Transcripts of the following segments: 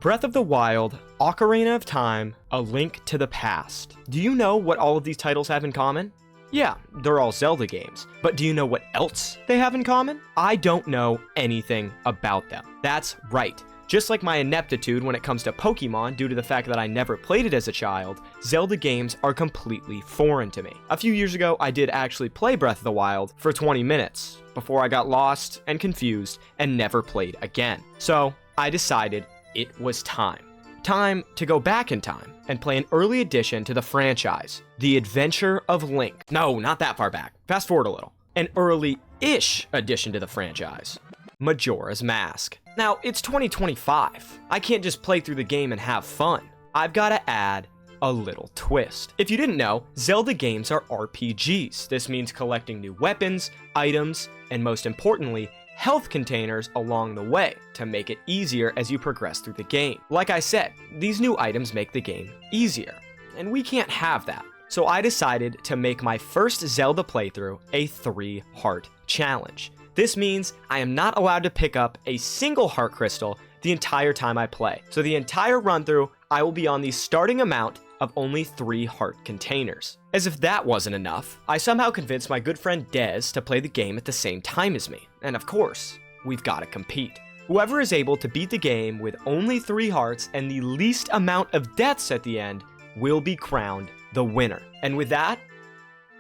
Breath of the Wild, Ocarina of Time, A Link to the Past. Do you know what all of these titles have in common? Yeah, they're all Zelda games, but do you know what else they have in common? I don't know anything about them. That's right. Just like my ineptitude when it comes to Pokemon due to the fact that I never played it as a child, Zelda games are completely foreign to me. A few years ago, I did actually play Breath of the Wild for 20 minutes before I got lost and confused and never played again. So I decided it was time. Time to go back in time and play an early addition to the franchise, The Adventure of Link. No, not that far back. Fast forward a little. An early-ish addition to the franchise, Majora's Mask. Now, it's 2025. I can't just play through the game and have fun. I've got to add a little twist. If you didn't know, Zelda games are RPGs. This means collecting new weapons, items, and most importantly, health containers along the way to make it easier as you progress through the game. Like I said, these new items make the game easier, and we can't have that. So I decided to make my first Zelda playthrough a 3-heart challenge. This means I am not allowed to pick up a single heart crystal the entire time I play. So the entire run through, I will be on the starting amount of only 3 heart containers. As if that wasn't enough, I somehow convinced my good friend Des to play the game at the same time as me. And of course, we've got to compete. Whoever is able to beat the game with only 3 hearts and the least amount of deaths at the end will be crowned the winner. And with that,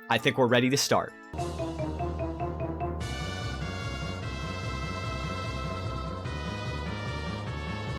I think we're ready to start.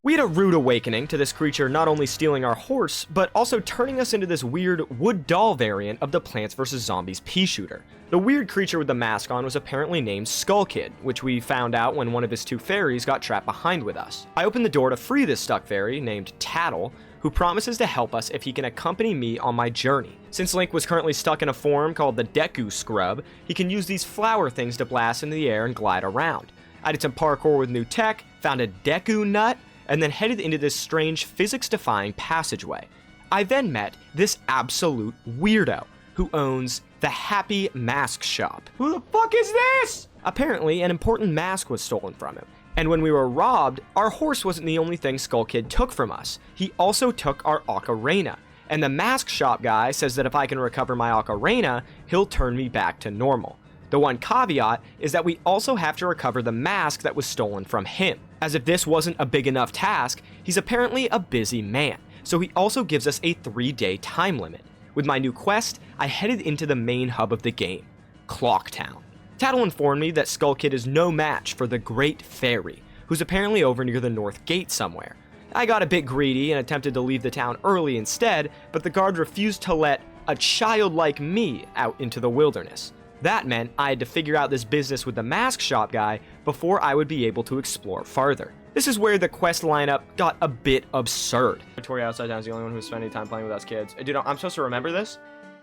We had a rude awakening to this creature not only stealing our horse, but also turning us into this weird wood doll variant of the Plants vs. Zombies pea shooter. The weird creature with the mask on was apparently named Skull Kid, which we found out when one of his 2 fairies got trapped behind with us. I opened the door to free this stuck fairy named Tattle, who promises to help us if he can accompany me on my journey. Since Link was currently stuck in a form called the Deku Scrub, he can use these flower things to blast into the air and glide around. I did some parkour with new tech, found a Deku Nut, and then headed into this strange physics-defying passageway. I then met this absolute weirdo who owns the Happy Mask Shop. Who the fuck is this? Apparently, an important mask was stolen from him. And when we were robbed, our horse wasn't the only thing Skull Kid took from us. He also took our ocarina. And the mask shop guy says that if I can recover my ocarina, he'll turn me back to normal. The one caveat is that we also have to recover the mask that was stolen from him. As if this wasn't a big enough task, he's apparently a busy man, so he also gives us a 3-day time limit. With my new quest, I headed into the main hub of the game, Clocktown. Tattle informed me that Skull Kid is no match for the Great Fairy, who's apparently over near the North Gate somewhere. I got a bit greedy and attempted to leave the town early instead, but the guard refused to let a child like me out into the wilderness. That meant I had to figure out this business with the mask shop guy before I would be able to explore farther. This is where the quest lineup got a bit absurd. Victoria outside town is the only one who's spending time playing with us kids. Dude, I'm supposed to remember this?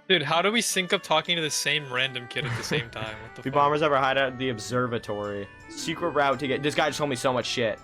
Dude, how do we sync up talking to the same random kid at the same time? What the Do fuck? bombers ever hide at the observatory? Secret route to get... This guy just told me so much shit.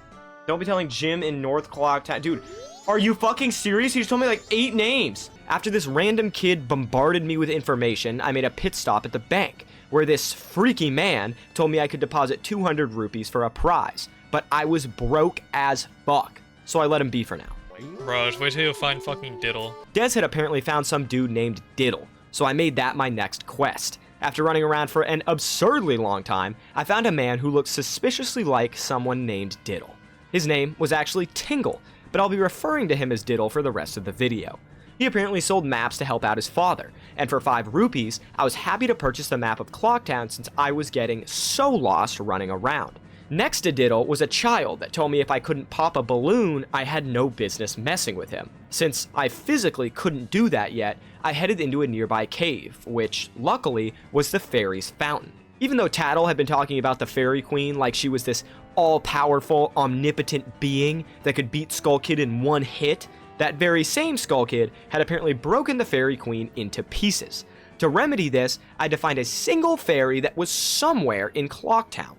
Don't be telling Jim in North Clocktown. Dude, are you fucking serious? He just told me like 8 names. After this random kid bombarded me with information, I made a pit stop at the bank, where this freaky man told me I could deposit 200 rupees for a prize, but I was broke as fuck, so I let him be for now. Bro, just wait till you find fucking Diddle. Des had apparently found some dude named Diddle, so I made that my next quest. After running around for an absurdly long time, I found a man who looked suspiciously like someone named Diddle. His name was actually Tingle, but I'll be referring to him as Diddle for the rest of the video. He apparently sold maps to help out his father, and for 5 rupees, I was happy to purchase the map of Clocktown since I was getting so lost running around. Next to Diddle was a child that told me if I couldn't pop a balloon, I had no business messing with him. Since I physically couldn't do that yet, I headed into a nearby cave, which, luckily, was the fairy's fountain. Even though Tattle had been talking about the Fairy Queen like she was this all-powerful, omnipotent being that could beat Skull Kid in 1 hit, that very same Skull Kid had apparently broken the Fairy Queen into pieces. To remedy this, I had to find a single fairy that was somewhere in Clocktown.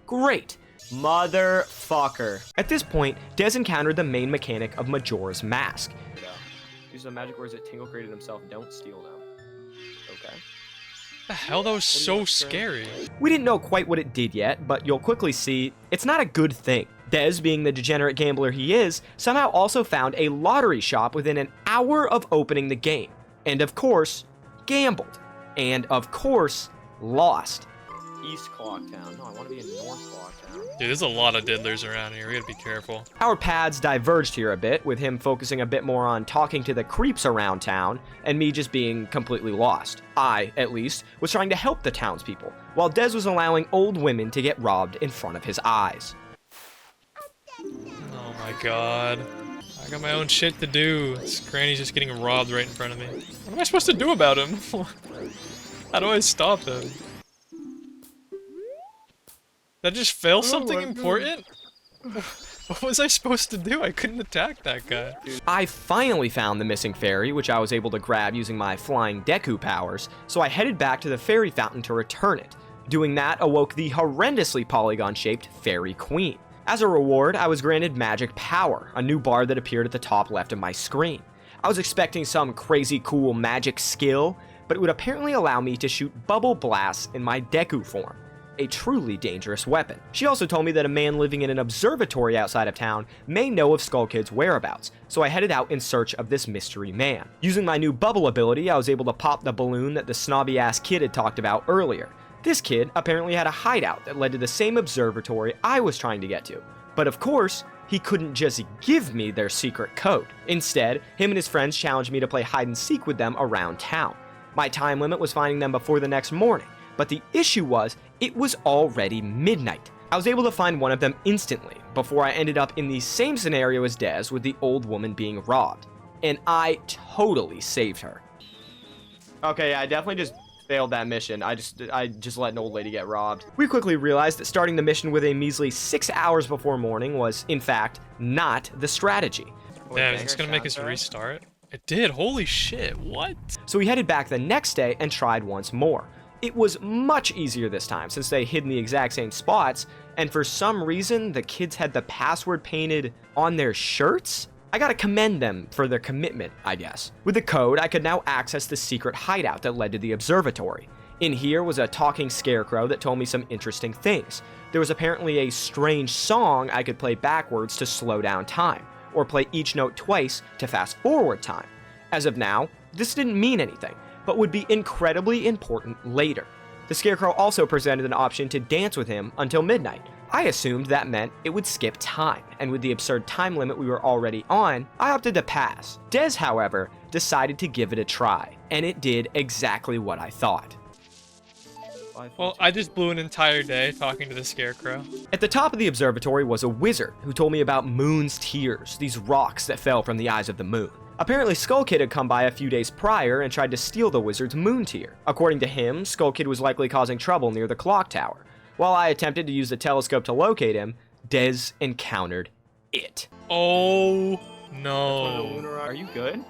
Great. Motherfucker. At this point, Des encountered the main mechanic of Majora's Mask. Use the magic words that Tingle created himself. Don't steal them. Okay. The hell, that was so scary. We didn't know quite what it did yet, but you'll quickly see it's not a good thing. Dez, being the degenerate gambler he is, somehow also found a lottery shop within an hour of opening the game, and of course, gambled, and of course, lost. East Clocktown. No, I want to be in North Clocktown. Dude, there's a lot of diddlers around here. We gotta be careful. Our paths diverged here a bit, with him focusing a bit more on talking to the creeps around town, and me just being completely lost. I, at least, was trying to help the townspeople, while Dez was allowing old women to get robbed in front of his eyes. Oh my god. I got my own shit to do. This granny's just getting robbed right in front of me. What am I supposed to do about him? How do I stop him? Did I just fail something important? What was I supposed to do? I couldn't attack that guy. I finally found the missing fairy, which I was able to grab using my flying Deku powers, so I headed back to the fairy fountain to return it. Doing that awoke the horrendously polygon-shaped Fairy Queen. As a reward, I was granted Magic Power, a new bar that appeared at the top left of my screen. I was expecting some crazy cool magic skill, but it would apparently allow me to shoot bubble blasts in my Deku form. A truly dangerous weapon. She also told me that a man living in an observatory outside of town may know of Skull Kid's whereabouts, so I headed out in search of this mystery man. Using my new bubble ability, I was able to pop the balloon that the snobby-ass kid had talked about earlier. This kid apparently had a hideout that led to the same observatory I was trying to get to. But of course, he couldn't just give me their secret code. Instead, him and his friends challenged me to play hide and seek with them around town. My time limit was finding them before the next morning, but the issue was, it was already midnight. I was able to find one of them instantly, before I ended up in the same scenario as Dez with the old woman being robbed. And I totally saved her. Okay, yeah, I definitely just failed that mission. I just let an old lady get robbed. We quickly realized that starting the mission with a measly 6 hours before morning was, in fact, not the strategy. Damn, is this gonna make us restart? It did, holy shit, what? So we headed back the next day and tried once more. It was much easier this time since they hid in the exact same spots, and for some reason the kids had the password painted on their shirts? I gotta commend them for their commitment, I guess. With the code, I could now access the secret hideout that led to the observatory. In here was a talking scarecrow that told me some interesting things. There was apparently a strange song I could play backwards to slow down time, or play each note twice to fast forward time. As of now, this didn't mean anything, but would be incredibly important later. The Scarecrow also presented an option to dance with him until midnight. I assumed that meant it would skip time, and with the absurd time limit we were already on, I opted to pass. Dez, however, decided to give it a try, and it did exactly what I thought. Well, I just blew an entire day talking to the Scarecrow. At the top of the observatory was a wizard who told me about Moon's Tears, these rocks that fell from the eyes of the moon. Apparently, Skull Kid had come by a few days prior and tried to steal the wizard's moon tear. According to him, Skull Kid was likely causing trouble near the clock tower. While I attempted to use the telescope to locate him, Dez encountered it. Oh no. Are you good?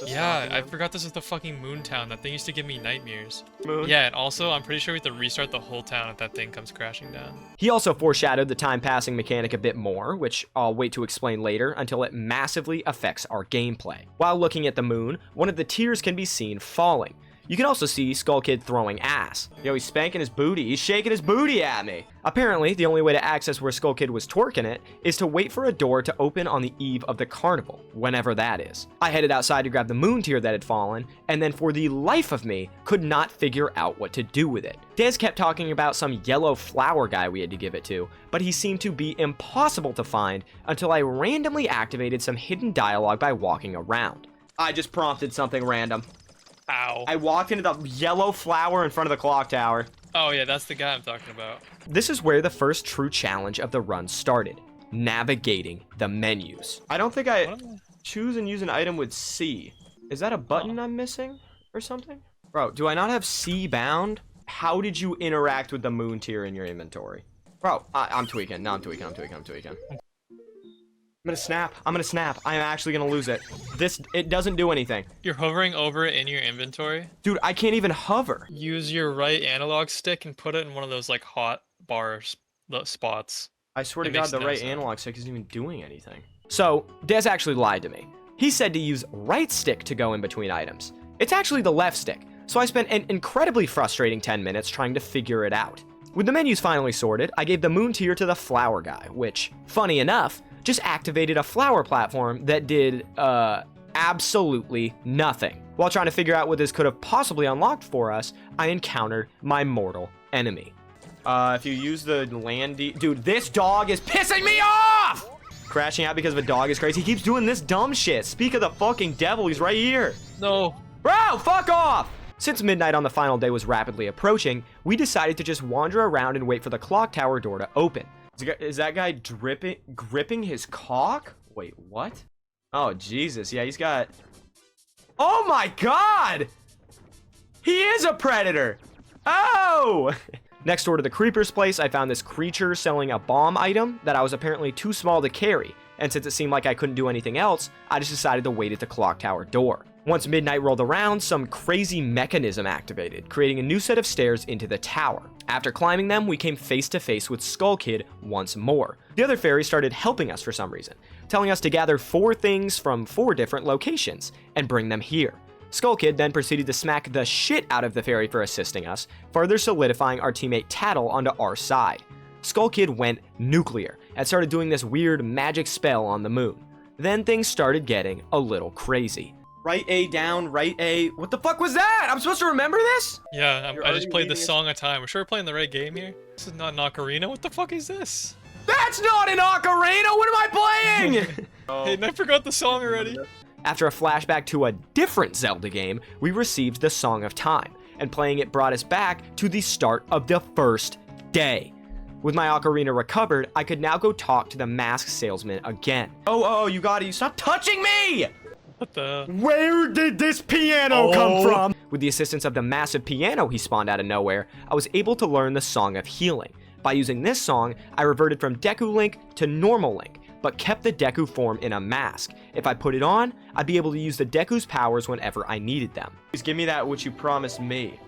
Yeah, I forgot this was the fucking moon town. That thing used to give me nightmares. Moon? Yeah, and also, I'm pretty sure we have to restart the whole town if that thing comes crashing down. He also foreshadowed the time passing mechanic a bit more, which I'll wait to explain later until it massively affects our gameplay. While looking at the moon, one of the tears can be seen falling. You can also see Skull Kid throwing ass. Yo, he's spanking his booty. He's shaking his booty at me. Apparently, the only way to access where Skull Kid was twerking it is to wait for a door to open on the eve of the carnival, whenever that is. I headed outside to grab the moon tear that had fallen, and then for the life of me, could not figure out what to do with it. Dez kept talking about some yellow flower guy we had to give it to, but he seemed to be impossible to find until I randomly activated some hidden dialogue by walking around. I just prompted something random. Ow. I walked into the yellow flower in front of the clock tower. Oh yeah, that's the guy I'm talking about. This is where the first true challenge of the run started. Navigating the menus. I don't think I choose and use an item with C. Is that a button I'm missing or something? Bro, do I not have C bound? How did you interact with the moon tier in your inventory? Bro, I'm tweaking. No, I'm tweaking. I'm gonna snap. I'm actually gonna lose it. It doesn't do anything. You're hovering over it in your inventory. Dude, I can't even hover. Use your right analog stick and put it in one of those like hot spots. I swear to God, the right analog stick isn't even doing anything. So, Dez actually lied to me. He said to use right stick to go in between items. It's actually the left stick. So I spent an incredibly frustrating 10 minutes trying to figure it out. With the menus finally sorted, I gave the moon tier to the flower guy, which, funny enough, just activated a flower platform that did, absolutely nothing. While trying to figure out what this could have possibly unlocked for us, I encountered my mortal enemy. If you use the dude, this dog is pissing me off! Crashing out because of a dog is crazy. He keeps doing this dumb shit. Speak of the fucking devil, he's right here. No. Bro, fuck off! Since midnight on the final day was rapidly approaching, we decided to just wander around and wait for the clock tower door to open. Is that guy gripping his cock? Wait, what? Oh, Jesus. Yeah, he's got... Oh my god! He is a predator! Oh! Next door to the creeper's place, I found this creature selling a bomb item that I was apparently too small to carry, and since it seemed like I couldn't do anything else, I just decided to wait at the clock tower door. Once midnight rolled around, some crazy mechanism activated, creating a new set of stairs into the tower. After climbing them, we came face to face with Skull Kid once more. The other fairy started helping us for some reason, telling us to gather 4 things from 4 different locations and bring them here. Skull Kid then proceeded to smack the shit out of the fairy for assisting us, further solidifying our teammate Tattle onto our side. Skull Kid went nuclear and started doing this weird magic spell on the moon. Then things started getting a little crazy. Right A down, right A. What the fuck was that? I'm supposed to remember this? Yeah, I just played this song a time. We're sure we're playing the right game here. This is not an ocarina. What the fuck is this? That's not an ocarina! What am I playing? Hey, I forgot the song already. After a flashback to a different Zelda game, we received the Song of Time, and playing it brought us back to the start of the first day. With my ocarina recovered, I could now go talk to the masked salesman again. Oh, you got it. You stop touching me! What the? Where did this piano come from? With the assistance of the massive piano he spawned out of nowhere, I was able to learn the Song of Healing. By using this song, I reverted from Deku Link to normal Link, but kept the Deku form in a mask. If I put it on, I'd be able to use the Deku's powers whenever I needed them. Please give me that which you promised me.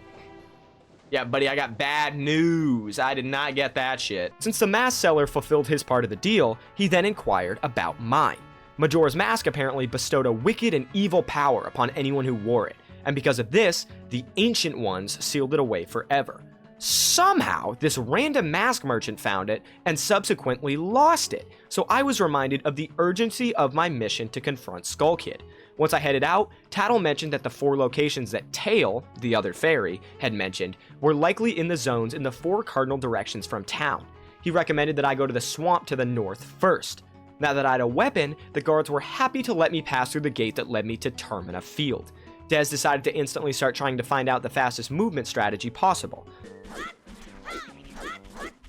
Yeah, buddy, I got bad news. I did not get that shit. Since the mask seller fulfilled his part of the deal, he then inquired about mine. Majora's mask apparently bestowed a wicked and evil power upon anyone who wore it, and because of this, the Ancient Ones sealed it away forever. Somehow, this random mask merchant found it and subsequently lost it, so I was reminded of the urgency of my mission to confront Skull Kid. Once I headed out, Tattle mentioned that the 4 locations that Tail, the other fairy, had mentioned were likely in the zones in the 4 cardinal directions from town. He recommended that I go to the swamp to the north first. Now that I had a weapon, the guards were happy to let me pass through the gate that led me to Termina Field. Dez decided to instantly start trying to find out the fastest movement strategy possible.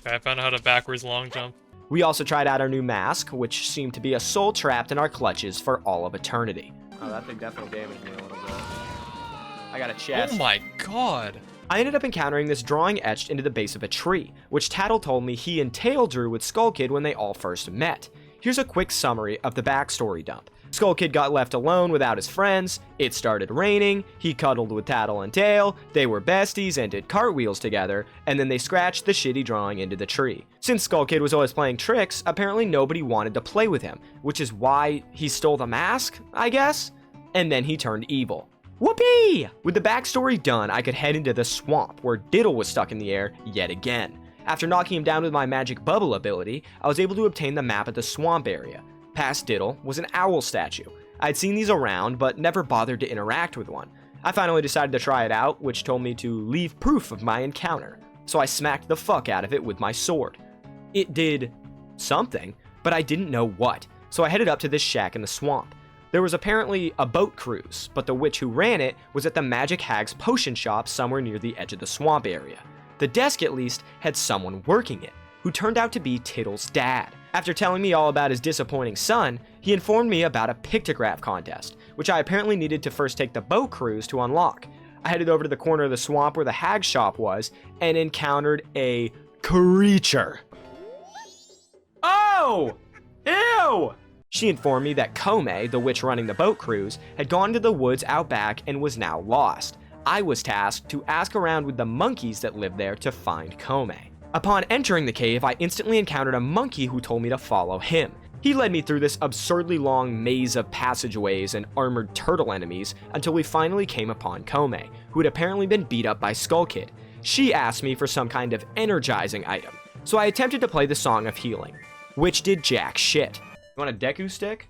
I found out how to backwards long jump. We also tried out our new mask, which seemed to be a soul trapped in our clutches for all of eternity. Oh, that thing definitely damaged me a little bit. I got a chest. Oh my god. I ended up encountering this drawing etched into the base of a tree, which Tattle told me he and Tail drew with Skull Kid when they all first met. Here's a quick summary of the backstory dump. Skull Kid got left alone without his friends, it started raining, he cuddled with Tattle and Tail, they were besties and did cartwheels together, and then they scratched the shitty drawing into the tree. Since Skull Kid was always playing tricks, apparently nobody wanted to play with him, which is why he stole the mask, I guess? And then he turned evil. Whoopee! With the backstory done, I could head into the swamp, where Diddle was stuck in the air yet again. After knocking him down with my magic bubble ability, I was able to obtain the map of the swamp area. Past Diddle was an owl statue. I'd seen these around, but never bothered to interact with one. I finally decided to try it out, which told me to leave proof of my encounter. So I smacked the fuck out of it with my sword. It did something, but I didn't know what, so I headed up to this shack in the swamp. There was apparently a boat cruise, but the witch who ran it was at the Magic Hag's potion shop somewhere near the edge of the swamp area. The desk, at least, had someone working it, who turned out to be Tiddle's dad. After telling me all about his disappointing son, he informed me about a pictograph contest, which I apparently needed to first take the boat cruise to unlock. I headed over to the corner of the swamp where the hag shop was, and encountered a creature. Oh! Ew! She informed me that Kome, the witch running the boat cruise, had gone to the woods out back and was now lost. I was tasked to ask around with the monkeys that lived there to find Kome. Upon entering the cave, I instantly encountered a monkey who told me to follow him. He led me through this absurdly long maze of passageways and armored turtle enemies until we finally came upon Kome, who had apparently been beat up by Skull Kid. she asked me for some kind of energizing item, so I attempted to play the Song of Healing, which did jack shit. You want a Deku stick?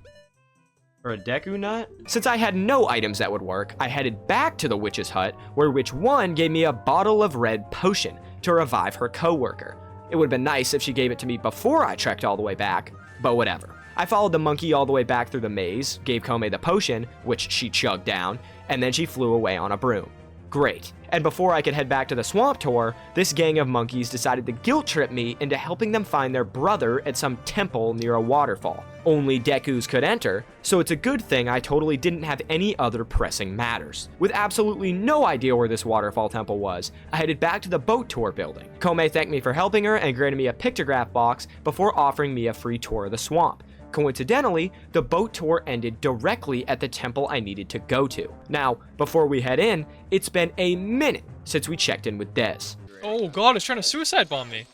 Or a Deku nut? Since I had no items that would work, I headed back to the witch's hut, where Witch 1 gave me a bottle of red potion to revive her co-worker. It would have been nice if she gave it to me before I trekked all the way back, but whatever. I followed the monkey all the way back through the maze, gave Kome the potion, which she chugged down, and then she flew away on a broom. Great. And before I could head back to the swamp tour, this gang of monkeys decided to guilt trip me into helping them find their brother at some temple near a waterfall. Only Dekus could enter, so it's a good thing I totally didn't have any other pressing matters. With absolutely no idea where this waterfall temple was, I headed back to the boat tour building. Kome thanked me for helping her and granted me a pictograph box before offering me a free tour of the swamp. Coincidentally, the boat tour ended directly at the temple I needed to go to. Now, before we head in, it's been a minute since we checked in with Dez. Oh god, it's trying to suicide bomb me.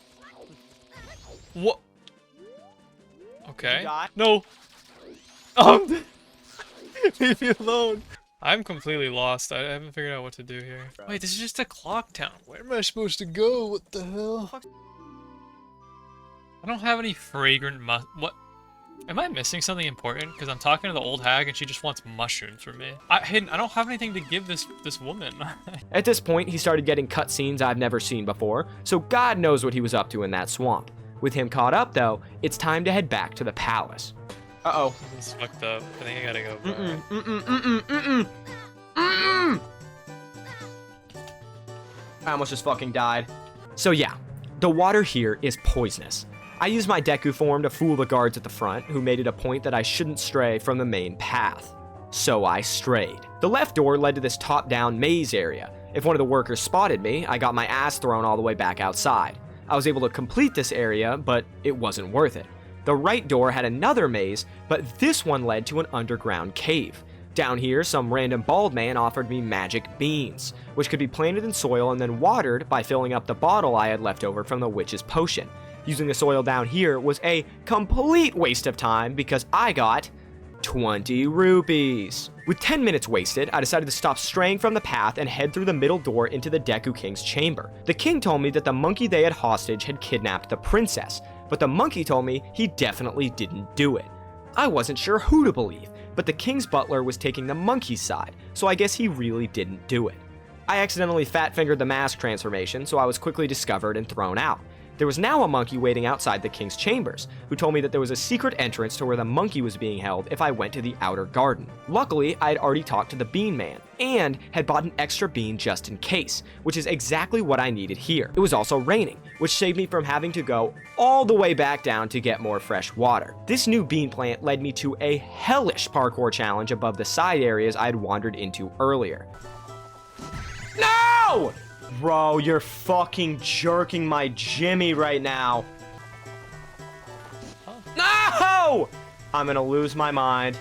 What? Okay. No. Leave me alone. I'm completely lost. I haven't figured out what to do here. Wait, this is just a clock town. Where am I supposed to go? What the hell? I don't have any fragrant what? Am I missing something important? Because I'm talking to the old hag and she just wants mushrooms from me. I don't have anything to give this woman. At this point, he started getting cutscenes I've never seen before, so God knows what he was up to in that swamp. With him caught up, though, it's time to head back to the palace. Uh-oh. This is fucked up. I think I gotta go. I almost just fucking died. So yeah, the water here is poisonous. I used my Deku form to fool the guards at the front, who made it a point that I shouldn't stray from the main path. So I strayed. The left door led to this top-down maze area. If one of the workers spotted me, I got my ass thrown all the way back outside. I was able to complete this area, but it wasn't worth it. The right door had another maze, but this one led to an underground cave. Down here, some random bald man offered me magic beans, which could be planted in soil and then watered by filling up the bottle I had left over from the witch's potion. Using the soil down here was a complete waste of time because I got 20 rupees. With 10 minutes wasted, I decided to stop straying from the path and head through the middle door into the Deku King's chamber. The king told me that the monkey they had hostage had kidnapped the princess, but the monkey told me he definitely didn't do it. I wasn't sure who to believe, but the king's butler was taking the monkey's side, so I guess he really didn't do it. I accidentally fat-fingered the mask transformation, so I was quickly discovered and thrown out. There was now a monkey waiting outside the king's chambers, who told me that there was a secret entrance to where the monkey was being held if I went to the outer garden. Luckily, I had already talked to the bean man, and had bought an extra bean just in case, which is exactly what I needed here. It was also raining, which saved me from having to go all the way back down to get more fresh water. This new bean plant led me to a hellish parkour challenge above the side areas I had wandered into earlier. No! Bro, you're fucking jerking my Jimmy right now. No! I'm gonna lose my mind.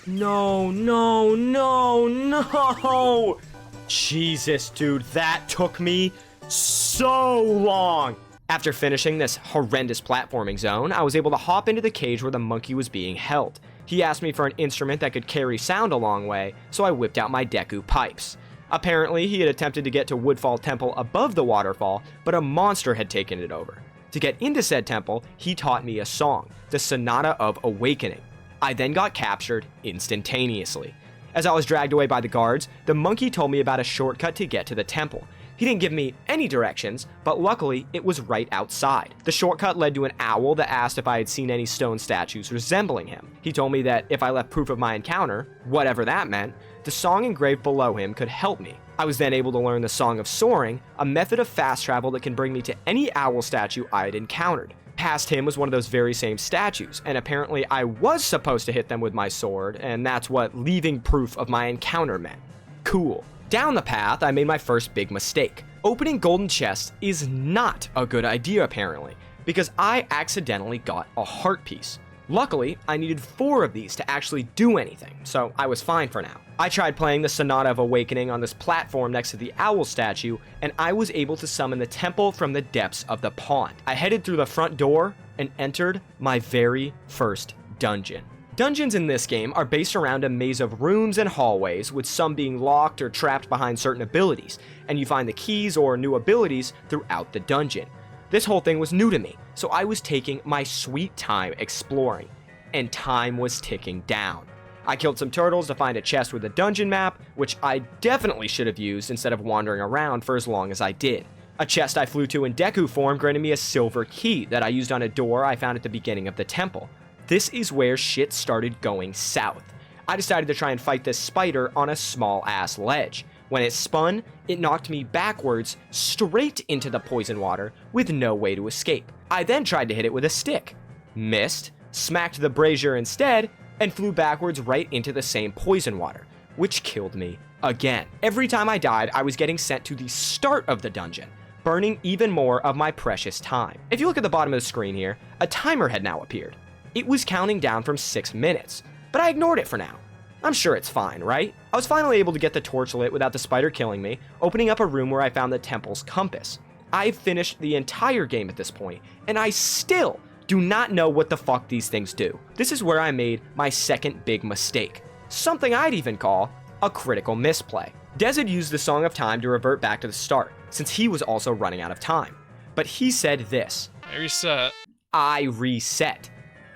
No, no, no, no! Jesus, dude, that took me so long. After finishing this horrendous platforming zone, I was able to hop into the cage where the monkey was being held. He asked me for an instrument that could carry sound a long way, so I whipped out my Deku pipes. Apparently, he had attempted to get to Woodfall Temple above the waterfall, but a monster had taken it over. To get into said temple, he taught me a song, the Sonata of Awakening. I then got captured instantaneously. As I was dragged away by the guards, the monkey told me about a shortcut to get to the temple. He didn't give me any directions, but luckily it was right outside. The shortcut led to an owl that asked if I had seen any stone statues resembling him. He told me that if I left proof of my encounter, whatever that meant, the song engraved below him could help me. I was then able to learn the Song of Soaring, a method of fast travel that can bring me to any owl statue I had encountered. Past him was one of those very same statues, and apparently I was supposed to hit them with my sword, and that's what leaving proof of my encounter meant. Cool. Down the path, I made my first big mistake. Opening golden chests is not a good idea apparently, because I accidentally got a heart piece. Luckily, I needed 4 of these to actually do anything, so I was fine for now. I tried playing the Sonata of Awakening on this platform next to the owl statue, and I was able to summon the temple from the depths of the pond. I headed through the front door and entered my very first dungeon. Dungeons in this game are based around a maze of rooms and hallways, with some being locked or trapped behind certain abilities, and you find the keys or new abilities throughout the dungeon. This whole thing was new to me, so I was taking my sweet time exploring, and time was ticking down. I killed some turtles to find a chest with a dungeon map, which I definitely should have used instead of wandering around for as long as I did. A chest I flew to in Deku form granted me a silver key that I used on a door I found at the beginning of the temple. This is where shit started going south. I decided to try and fight this spider on a small ass ledge. When it spun, it knocked me backwards straight into the poison water with no way to escape. I then tried to hit it with a stick. Missed, smacked the brazier instead, and flew backwards right into the same poison water, which killed me again. Every time I died, I was getting sent to the start of the dungeon, burning even more of my precious time. If you look at the bottom of the screen here, a timer had now appeared. It was counting down from 6 minutes, but I ignored it for now. I'm sure it's fine, right? I was finally able to get the torch lit without the spider killing me, opening up a room where I found the temple's compass. I've finished the entire game at this point, and I still do not know what the fuck these things do. This is where I made my second big mistake. Something I'd even call a critical misplay. Des had used the Song of Time to revert back to the start, since he was also running out of time. But he said this: I reset. I reset.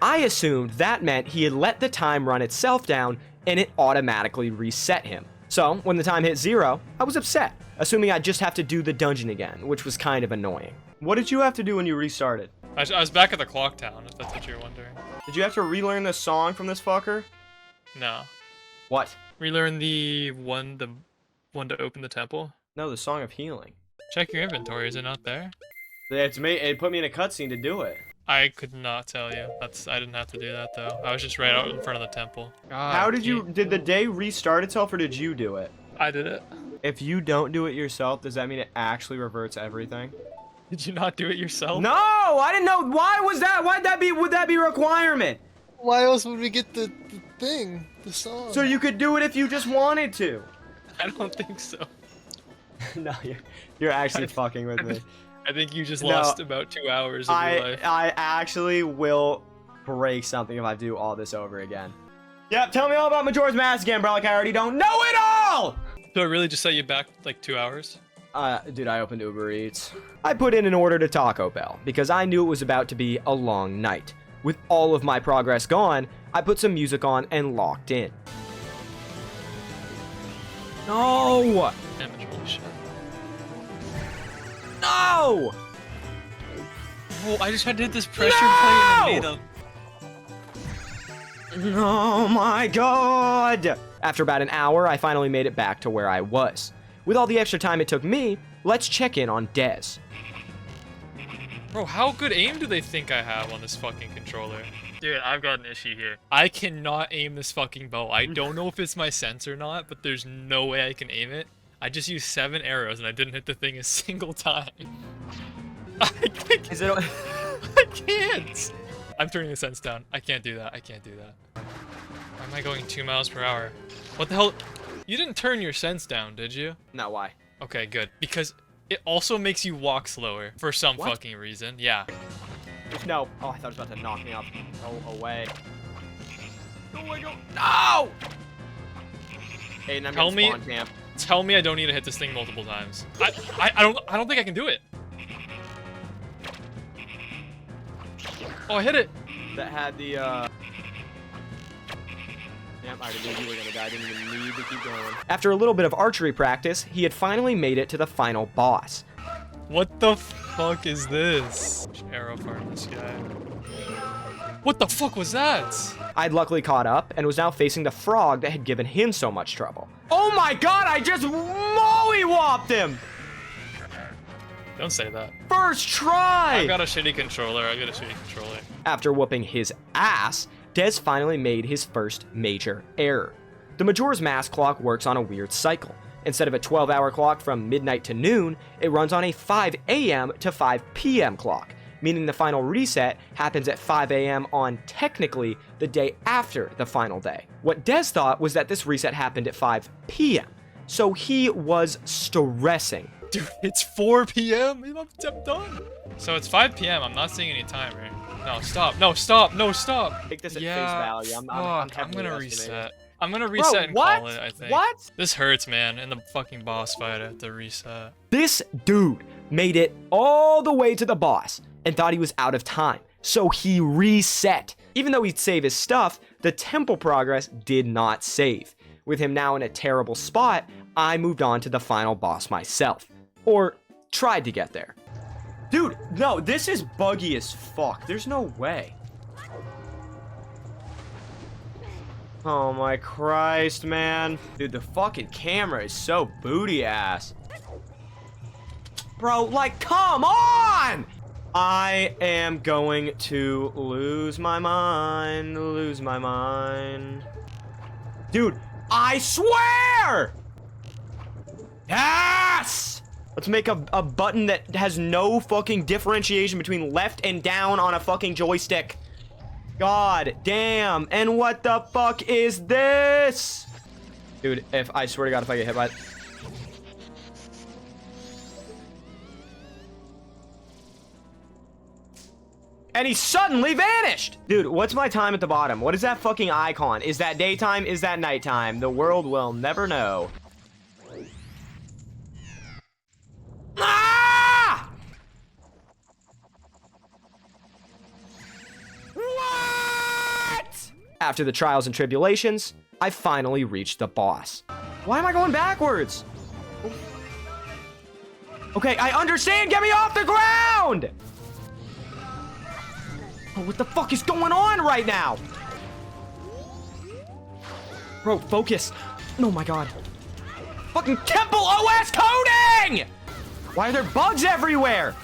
I assumed that meant he had let the time run itself down and it automatically reset him. So when the time hit 0, I was upset, assuming I'd just have to do the dungeon again, which was kind of annoying. What did you have to do when you restarted? I was back at the clock town, if that's what you're wondering. Did you have to relearn the song from this fucker? No. What? Relearn the one to open the temple? No, the Song of Healing. Check your inventory, is it not there? It put me in a cutscene to do it. I could not tell you. I didn't have to do that though. I was just right out in front of the temple. God, How did you, did the day restart itself or did you do it? I did it. If you don't do it yourself, does that mean it actually reverts everything? Did you not do it yourself? No, I didn't know. Why was that? Would that be a requirement? Why else would we get the thing, the song? So you could do it if you just wanted to. I don't think so. No, you're actually fucking with me. I think you just lost about 2 hours of your life. I actually will break something if I do all this over again. Yep, tell me all about Majora's Mask again, bro. Like I already don't know it all! So it really just set you back like 2 hours? Dude, I opened Uber Eats. I put in an order to Taco Bell because I knew it was about to be a long night. With all of my progress gone, I put some music on and locked in. No! Damage, holy shit. No! Oh, I just had to hit this pressure plate and it made a... Oh my god! After about an hour, I finally made it back to where I was. With all the extra time it took me, let's check in on Dez. Bro, how good aim do they think I have on this fucking controller? Dude, I've got an issue here. I cannot aim this fucking bow. I don't know if it's my sense or not, but there's no way I can aim it. I just used 7 arrows and I didn't hit the thing a single time. I can't! I'm turning the sense down. I can't do that. I can't do that. Why am I going 2 miles per hour? What the hell? You didn't turn your sense down, did you? No, why? Okay, good. Because it also makes you walk slower for some fucking reason. Yeah. No. Oh, I thought it was about to knock me off. Go away. Go away, go. No! Aiden, I'm gonna spawn camp. Tell me I don't need to hit this thing multiple times. I don't think I can do it. Oh, I hit it. That had the Yep, I already knew you were gonna die. I didn't even need to keep going. After a little bit of archery practice, he had finally made it to the final boss. What the fuck is this? Arrow farm this guy. What the fuck was that? I'd luckily caught up and was now facing the frog that had given him so much trouble. Oh my god, I just mollywopped him! Don't say that. First try! I've got a shitty controller. After whooping his ass, Dez finally made his first major error. The Majora's Mask clock works on a weird cycle. Instead of a 12-hour clock from midnight to noon, it runs on a 5 a.m. to 5 p.m. clock, meaning the final reset happens at 5 a.m. on technically the day after the final day. What Dez thought was that this reset happened at 5 p.m., so he was stressing. Dude, it's 4 p.m. I'm done. So it's 5 p.m. I'm not seeing any timer. No, stop. No, stop. No, stop. Take this at Yeah, face value. I'm fuck, I'm heavily gonna estimating. reset. I'm gonna reset and what? call it, I think. What? This hurts, man. In the fucking boss fight, I have to reset. This dude made it all the way to the boss and thought he was out of time, so he reset. Even though he'd save his stuff, the temple progress did not save. With him now in a terrible spot, I moved on to the final boss myself. Or tried to get there. Dude, no, this is buggy as fuck. There's no way. Oh my Christ, man. Dude, the fucking camera is so booty ass. Bro, like, come on! I am going to lose my mind, Dude, I swear! Yes! Let's make a button that has no fucking differentiation between left and down on a fucking joystick. God damn. And what the fuck is this? Dude, I swear to God, if I get hit by it. And he suddenly vanished! Dude, what's my time at the bottom? What is that fucking icon? Is that daytime? Is that nighttime? The world will never know. Ah! What? After the trials and tribulations, I finally reached the boss. Why am I going backwards? Okay, I understand! Get me off the ground! Oh, what the fuck is going on right now? Bro, focus. Oh my God. Fucking Temple OS coding! Why are there bugs everywhere?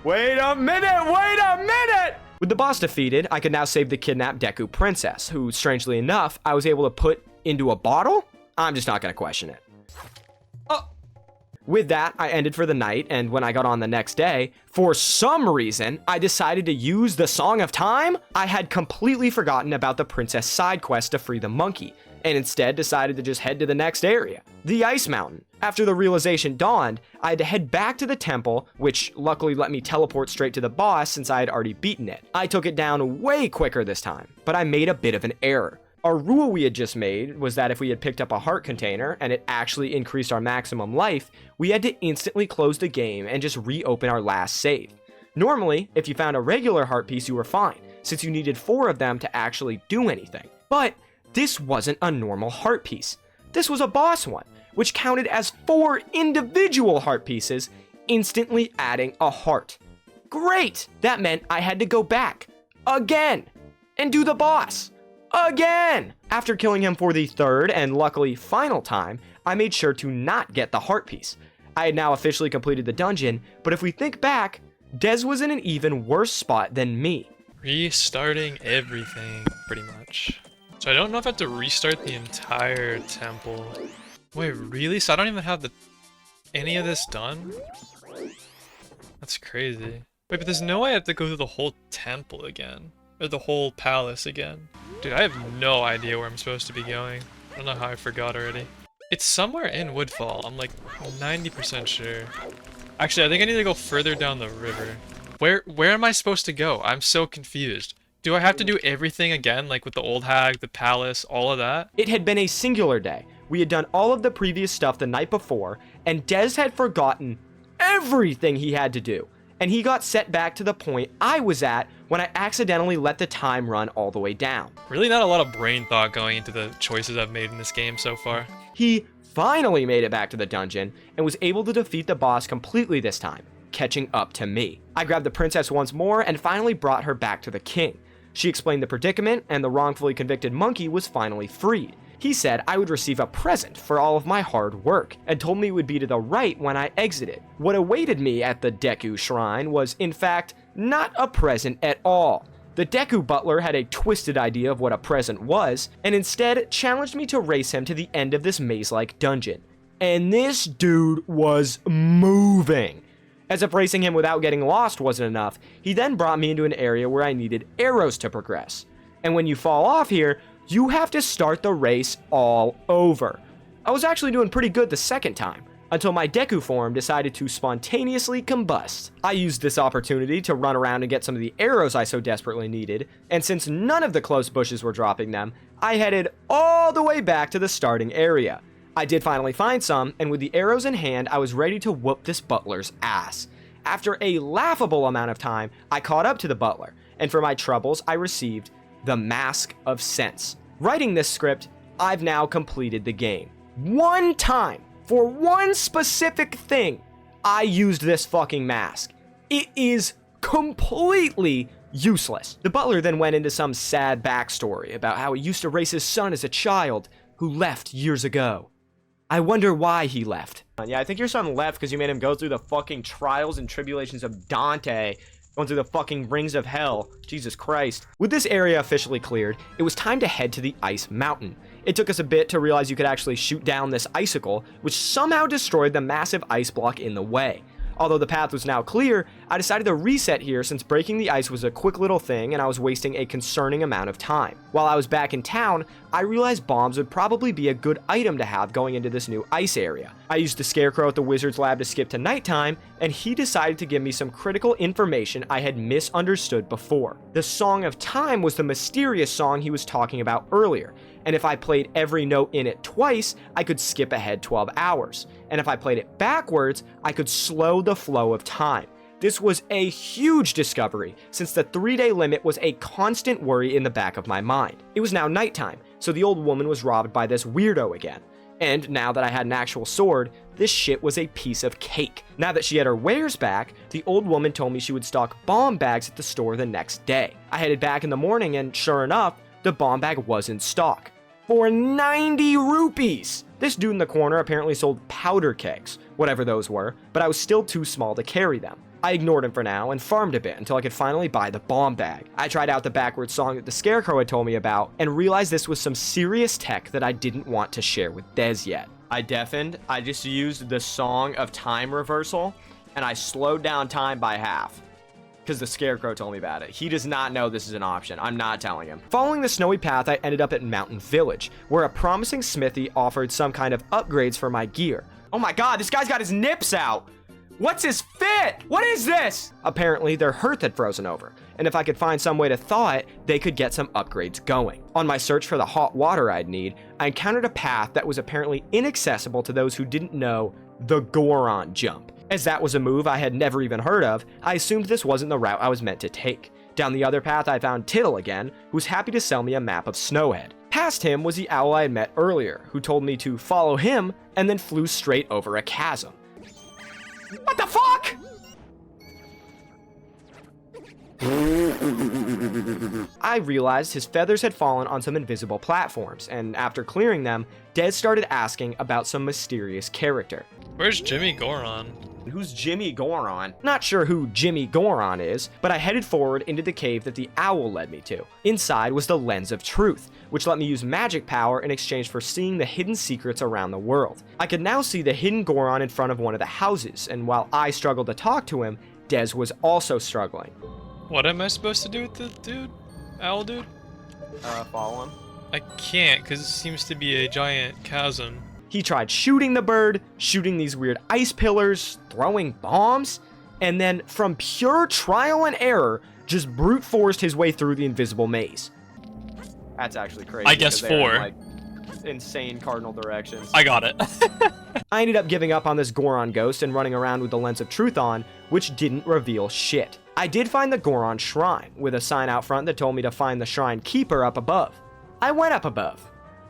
Wait a minute! With the boss defeated, I could now save the kidnapped Deku princess, who, strangely enough, I was able to put into a bottle? I'm just not gonna question it. With that, I ended for the night, and when I got on the next day, for some reason, I decided to use the Song of Time. I had completely forgotten about the princess side quest to free the monkey, and instead decided to just head to the next area, the Ice Mountain. After the realization dawned, I had to head back to the temple, which luckily let me teleport straight to the boss since I had already beaten it. I took it down way quicker this time, but I made a bit of an error. Our rule we had just made was that if we had picked up a heart container and it actually increased our maximum life, we had to instantly close the game and just reopen our last save. Normally, if you found a regular heart piece, you were fine, since you needed 4 of them to actually do anything. But this wasn't a normal heart piece. This was a boss one, which counted as 4 individual heart pieces, instantly adding a heart. Great! That meant I had to go back, again, and do the boss. Again! After killing him for the 3rd and luckily final time, I made sure to not get the heart piece. I had now officially completed the dungeon, but if we think back, Dez was in an even worse spot than me. Restarting everything, pretty much. So I don't know if I have to restart the entire temple. Wait, really? So I don't even have any of this done? That's crazy. Wait, but there's no way I have to go through the whole temple again. Or the whole palace again. Dude, I have no idea where I'm supposed to be going. I don't know how I forgot already. It's somewhere in Woodfall. I'm like 90% sure. Actually, I think I need to go further down the river. Where am I supposed to go? I'm so confused. Do I have to do everything again, like with the old hag, the palace, all of that? It had been a singular day. We had done all of the previous stuff the night before, and Dez had forgotten everything he had to do. And he got set back to the point I was at when I accidentally let the time run all the way down. Really not a lot of brain thought going into the choices I've made in this game so far. He finally made it back to the dungeon and was able to defeat the boss completely this time, catching up to me. I grabbed the princess once more and finally brought her back to the king. She explained the predicament, and the wrongfully convicted monkey was finally freed. He said I would receive a present for all of my hard work, and told me it would be to the right when I exited. What awaited me at the Deku Shrine was, in fact, not a present at all. The Deku butler had a twisted idea of what a present was, and instead challenged me to race him to the end of this maze-like dungeon. And this dude was moving. As if racing him without getting lost wasn't enough, he then brought me into an area where I needed arrows to progress. And when you fall off here, you have to start the race all over. I was actually doing pretty good the second time, until my Deku form decided to spontaneously combust. I used this opportunity to run around and get some of the arrows I so desperately needed, and since none of the close bushes were dropping them, I headed all the way back to the starting area. I did finally find some, and with the arrows in hand, I was ready to whoop this butler's ass. After a laughable amount of time, I caught up to the butler, and for my troubles, I received the Mask of Sense. Writing this script, I've now completed the game. One time, for one specific thing, I used this fucking mask. It is completely useless. The butler then went into some sad backstory about how he used to raise his son as a child who left years ago. I wonder why he left. Yeah, I think your son left because you made him go through the fucking trials and tribulations of Dante, going through the fucking rings of hell. Jesus Christ. With this area officially cleared, it was time to head to the Ice Mountain. It took us a bit to realize you could actually shoot down this icicle, which somehow destroyed the massive ice block in the way. Although the path was now clear, I decided to reset here since breaking the ice was a quick little thing and I was wasting a concerning amount of time. While I was back in town, I realized bombs would probably be a good item to have going into this new ice area. I used the scarecrow at the wizard's lab to skip to nighttime, and he decided to give me some critical information I had misunderstood before. The Song of Time was the mysterious song he was talking about earlier, and if I played every note in it twice, I could skip ahead 12 hours. And if I played it backwards, I could slow the flow of time. This was a huge discovery, since the 3-day limit was a constant worry in the back of my mind. It was now nighttime, so the old woman was robbed by this weirdo again. And now that I had an actual sword, this shit was a piece of cake. Now that she had her wares back, the old woman told me she would stock bomb bags at the store the next day. I headed back in the morning and sure enough, the bomb bag was in stock. For 90 rupees! This dude in the corner apparently sold powder kegs, whatever those were, but I was still too small to carry them. I ignored him for now and farmed a bit until I could finally buy the bomb bag. I tried out the backwards song that the Scarecrow had told me about and realized this was some serious tech that I didn't want to share with Dez yet. I deafened, I just used the Song of Time reversal, and I slowed down time by half. Because the Scarecrow told me about it. He does not know this is an option. I'm not telling him. Following the snowy path, I ended up at Mountain Village, where a promising smithy offered some kind of upgrades for my gear. Oh my god, this guy's got his nips out! What's his fit? What is this? Apparently, their hearth had frozen over, and if I could find some way to thaw it, they could get some upgrades going. On my search for the hot water I'd need, I encountered a path that was apparently inaccessible to those who didn't know the Goron jump. As that was a move I had never even heard of, I assumed this wasn't the route I was meant to take. Down the other path, I found Tittle again, who was happy to sell me a map of Snowhead. Past him was the owl I had met earlier, who told me to follow him and then flew straight over a chasm. What the fuck? I realized his feathers had fallen on some invisible platforms, and after clearing them, Dez started asking about some mysterious character. Where's Jimmy Goron? Who's Jimmy Goron? Not sure who Jimmy Goron is, but I headed forward into the cave that the owl led me to. Inside was the Lens of Truth, which let me use magic power in exchange for seeing the hidden secrets around the world. I could now see the hidden Goron in front of one of the houses, and while I struggled to talk to him, Dez was also struggling. What am I supposed to do with the dude? Owl dude? Follow him. I can't, because it seems to be a giant chasm. He tried shooting the bird, shooting these weird ice pillars, throwing bombs, and then from pure trial and error, just brute forced his way through the invisible maze. That's actually crazy. I guess 4. Like, insane cardinal directions. I got it. I ended up giving up on this Goron ghost and running around with the Lens of Truth on, which didn't reveal shit. I did find the Goron shrine, with a sign out front that told me to find the shrine keeper up above. I went up above.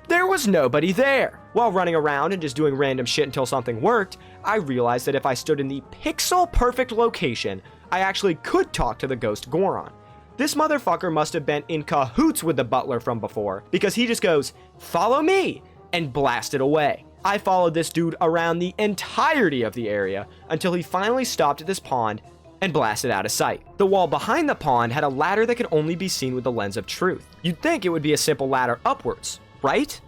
There was nobody there. While running around and just doing random shit until something worked, I realized that if I stood in the pixel-perfect location, I actually could talk to the ghost Goron. This motherfucker must have been in cahoots with the butler from before, because he just goes, "Follow me," and blasted away. I followed this dude around the entirety of the area until he finally stopped at this pond and blasted out of sight. The wall behind the pond had a ladder that could only be seen with the Lens of Truth. You'd think it would be a simple ladder upwards, right?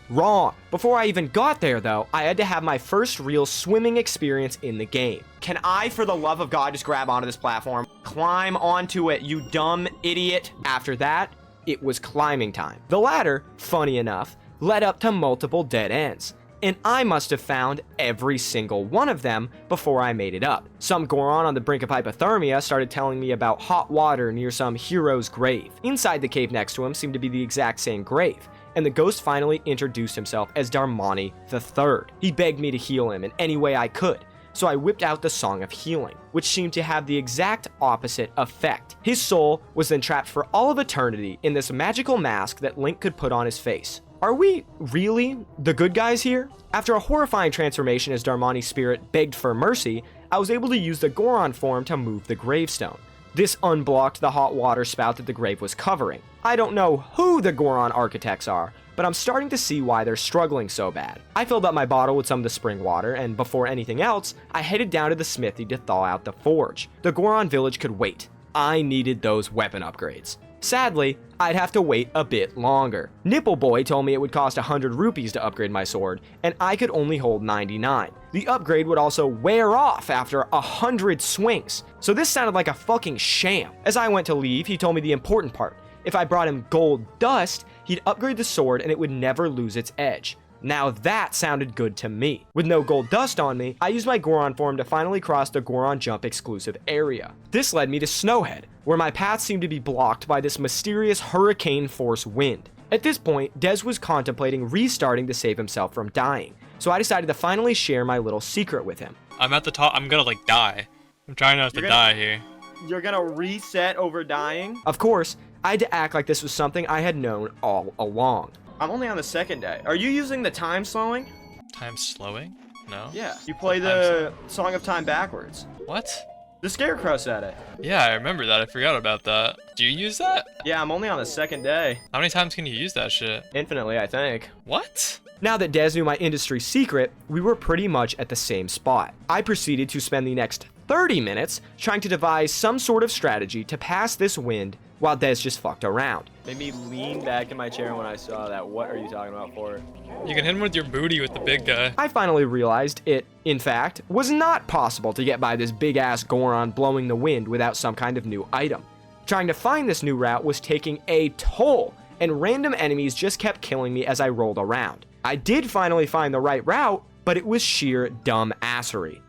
Wrong. Before I even got there though, I had to have my first real swimming experience in the game. Can I, for the love of God, just grab onto this platform? Climb onto it, you dumb idiot. After that, it was climbing time. The ladder, funny enough, led up to multiple dead ends. and I must have found every single one of them before I made it up. Some Goron on the brink of hypothermia started telling me about hot water near some hero's grave. Inside the cave next to him seemed to be the exact same grave, and the ghost finally introduced himself as Darmani III. He begged me to heal him in any way I could, so I whipped out the Song of Healing, which seemed to have the exact opposite effect. His soul was then trapped for all of eternity in this magical mask that Link could put on his face. Are we really the good guys here? After a horrifying transformation as Darmani's spirit begged for mercy, I was able to use the Goron form to move the gravestone. This unblocked the hot water spout that the grave was covering. I don't know who the Goron architects are, but I'm starting to see why they're struggling so bad. I filled up my bottle with some of the spring water, and before anything else, I headed down to the smithy to thaw out the forge. The Goron village could wait. I needed those weapon upgrades. Sadly, I'd have to wait a bit longer. Nipple Boy told me it would cost 100 rupees to upgrade my sword, and I could only hold 99. The upgrade would also wear off after 100 swings, so this sounded like a fucking sham. As I went to leave, he told me the important part. If I brought him gold dust, he'd upgrade the sword and it would never lose its edge. Now that sounded good to me. With no gold dust on me, I used my Goron form to finally cross the Goron Jump exclusive area. This led me to Snowhead, where my path seemed to be blocked by this mysterious hurricane force wind. At this point, Dez was contemplating restarting to save himself from dying, so I decided to finally share my little secret with him. I'm at the top. I'm gonna like die. I'm trying not to die here. You're gonna reset over dying? Of course, I had to act like this was something I had known all along. I'm only on the second day. Are you using the time slowing? Time slowing? No. Yeah. You play the Song of Time backwards. What? The Scarecrow said it. Yeah, I remember that. I forgot about that. Do you use that? Yeah, I'm only on the second day. How many times can you use that shit? Infinitely, I think. What? Now that Dez knew my industry secret, we were pretty much at the same spot. I proceeded to spend the next 30 minutes trying to devise some sort of strategy to pass this wind while Dez just fucked around. Made me lean back in my chair when I saw that. What are you talking about for? You can hit him with your booty with the big guy. I finally realized it, in fact, was not possible to get by this big-ass Goron blowing the wind without some kind of new item. Trying to find this new route was taking a toll, and random enemies just kept killing me as I rolled around. I did finally find the right route, but it was sheer dumb assery.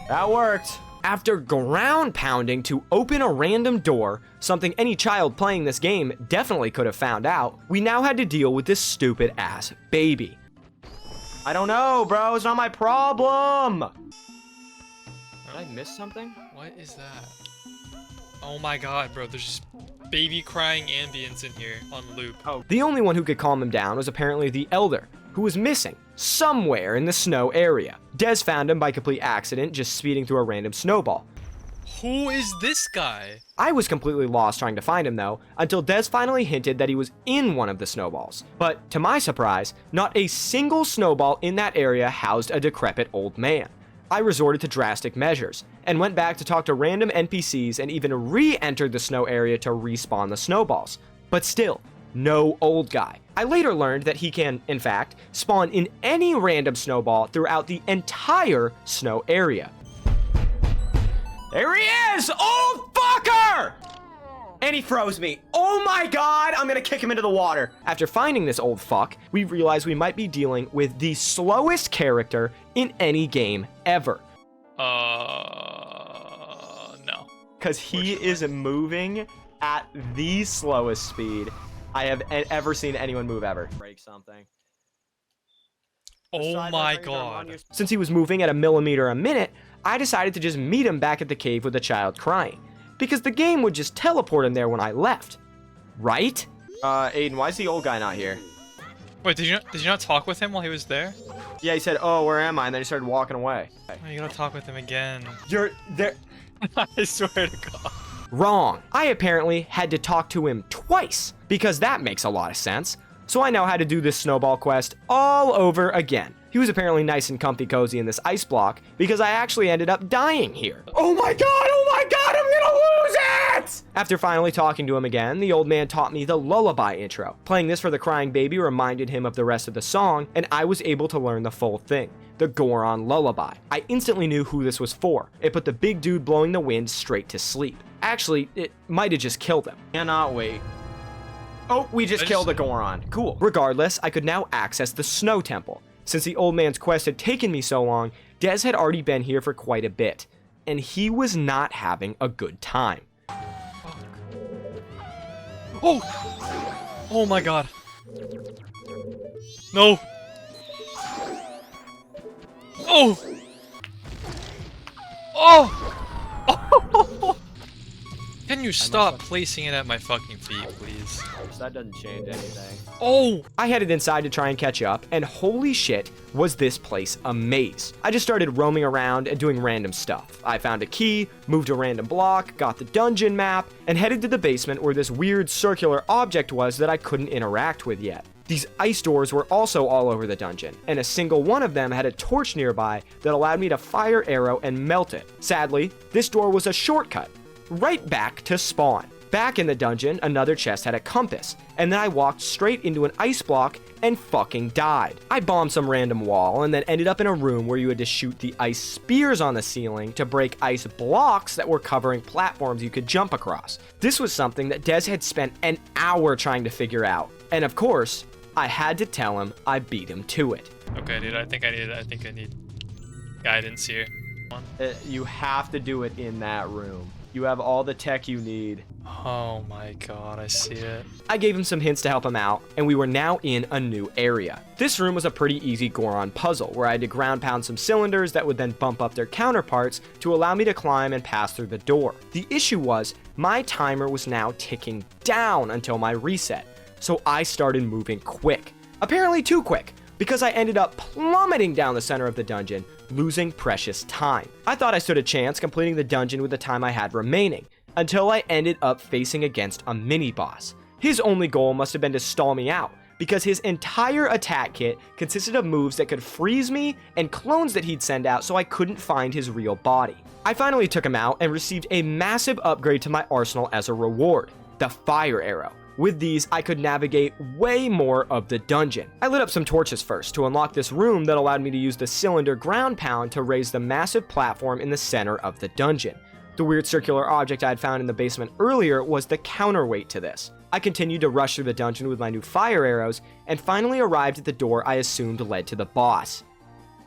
That worked. After ground pounding to open a random door, something any child playing this game definitely could have found out, we now had to deal with this stupid ass baby. I don't know, bro. It's not my problem. Did I miss something? What is that? Oh my god, bro. There's just baby crying ambience in here on loop. Oh. The only one who could calm him down was apparently the Elder, who was missing somewhere in the snow area. Dez found him by complete accident, just speeding through a random snowball. Who is this guy? I was completely lost trying to find him though, until Dez finally hinted that he was in one of the snowballs. But to my surprise, not a single snowball in that area housed a decrepit old man. I resorted to drastic measures, and went back to talk to random NPCs and even re-entered the snow area to respawn the snowballs. But still, no old guy. I later learned that he can, in fact, spawn in any random snowball throughout the entire snow area. There he is! Old fucker! And he froze me. Oh my god, I'm gonna kick him into the water. After finding this old fuck, we realized we might be dealing with the slowest character in any game ever. No. Because he is moving at the slowest speed I have ever seen anyone move ever. Break something. Oh my god. Since he was moving at a millimeter a minute, I decided to just meet him back at the cave with a child crying, because the game would just teleport him there when I left. Right? Aiden, why is the old guy not here? Wait, did you not talk with him while he was there? Yeah, he said, "Oh, where am I?" And then he started walking away. Oh, you gotta talk with him again. You're there. I swear to god. Wrong. I apparently had to talk to him twice, because that makes a lot of sense. So I now had to do this snowball quest all over again. He was apparently nice and comfy cozy in this ice block, because I actually ended up dying here. Oh my god, I'm gonna lose it! After finally talking to him again, the old man taught me the lullaby intro. Playing this for the crying baby reminded him of the rest of the song, and I was able to learn the full thing. The Goron Lullaby. I instantly knew who this was for. It put the big dude blowing the wind straight to sleep. Actually, it might have just killed him. Cannot wait. Oh, we just killed a Goron. Cool. Regardless, I could now access the Snow Temple. Since the old man's quest had taken me so long, Des had already been here for quite a bit, and he was not having a good time. Oh! Oh my god. No! Oh! Oh! Can you stop placing it at my fucking feet, please? That doesn't change anything. Oh! I headed inside to try and catch up, and holy shit, was this place a maze. I just started roaming around and doing random stuff. I found a key, moved a random block, got the dungeon map, and headed to the basement where this weird circular object was that I couldn't interact with yet. These ice doors were also all over the dungeon, and a single one of them had a torch nearby that allowed me to fire arrow and melt it. Sadly, this door was a shortcut, right back to spawn. Back in the dungeon, another chest had a compass, and then I walked straight into an ice block and fucking died. I bombed some random wall and then ended up in a room where you had to shoot the ice spears on the ceiling to break ice blocks that were covering platforms you could jump across. This was something that Des had spent an hour trying to figure out, and of course, I had to tell him I beat him to it. Okay, dude, I think I need guidance here. You have to do it in that room. You have all the tech you need. Oh my god, I see it. I gave him some hints to help him out, and we were now in a new area. This room was a pretty easy Goron puzzle, where I had to ground pound some cylinders that would then bump up their counterparts to allow me to climb and pass through the door. The issue was, my timer was now ticking down until my reset, so I started moving quick. Apparently too quick, because I ended up plummeting down the center of the dungeon, losing precious time. I thought I stood a chance completing the dungeon with the time I had remaining, until I ended up facing against a mini-boss. His only goal must have been to stall me out, because his entire attack kit consisted of moves that could freeze me and clones that he'd send out so I couldn't find his real body. I finally took him out and received a massive upgrade to my arsenal as a reward, the fire arrow. With these, I could navigate way more of the dungeon. I lit up some torches first to unlock this room that allowed me to use the cylinder ground pound to raise the massive platform in the center of the dungeon. The weird circular object I had found in the basement earlier was the counterweight to this. I continued to rush through the dungeon with my new fire arrows, and finally arrived at the door I assumed led to the boss.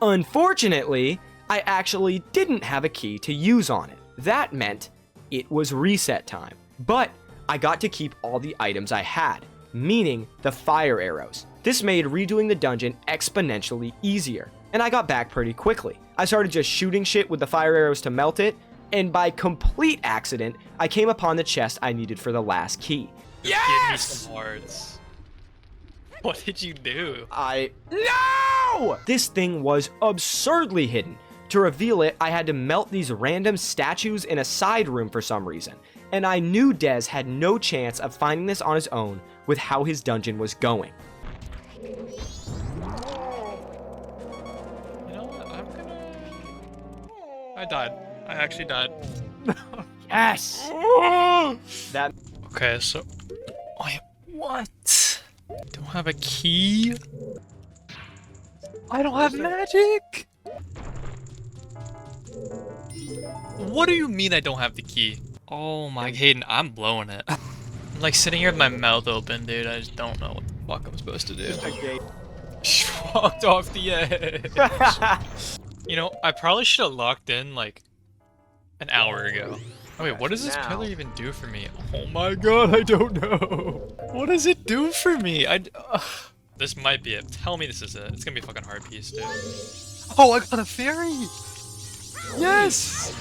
Unfortunately, I actually didn't have a key to use on it. That meant it was reset time. But I got to keep all the items I had, meaning the fire arrows. This made redoing the dungeon exponentially easier, and I got back pretty quickly. I started just shooting shit with the fire arrows to melt it, and by complete accident, I came upon the chest I needed for the last key. Yes! Give me some hearts. What did you do? No! This thing was absurdly hidden. To reveal it, I had to melt these random statues in a side room for some reason, and I knew Des had no chance of finding this on his own with how his dungeon was going. You know what? I died. I actually died. Yes! That. Okay, so... Wait, what? Don't have a key? I don't have magic? What do you mean I don't have the key? Oh my, Hayden, I'm blowing it. I'm like sitting here with my mouth open, dude. I just don't know what the fuck I'm supposed to do. She walked off the edge. You know, I probably should have locked in like an hour ago. Oh wait, what does this pillar even do for me? Oh my god, I don't know. What does it do for me? This might be it. Tell me this is it. It's gonna be a fucking hard piece, dude. Oh, I got a fairy! Yes!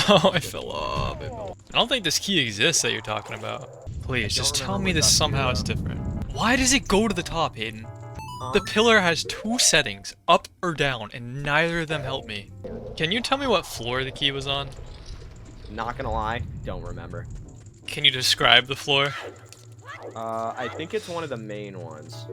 Oh, I fell off. I don't think this key exists that you're talking about. Please, just tell me this somehow is different. Why does it go to the top, Hayden? The pillar has two settings, up or down, and neither of them help me. Can you tell me what floor the key was on? Not gonna lie, don't remember. Can you describe the floor? I think it's one of the main ones.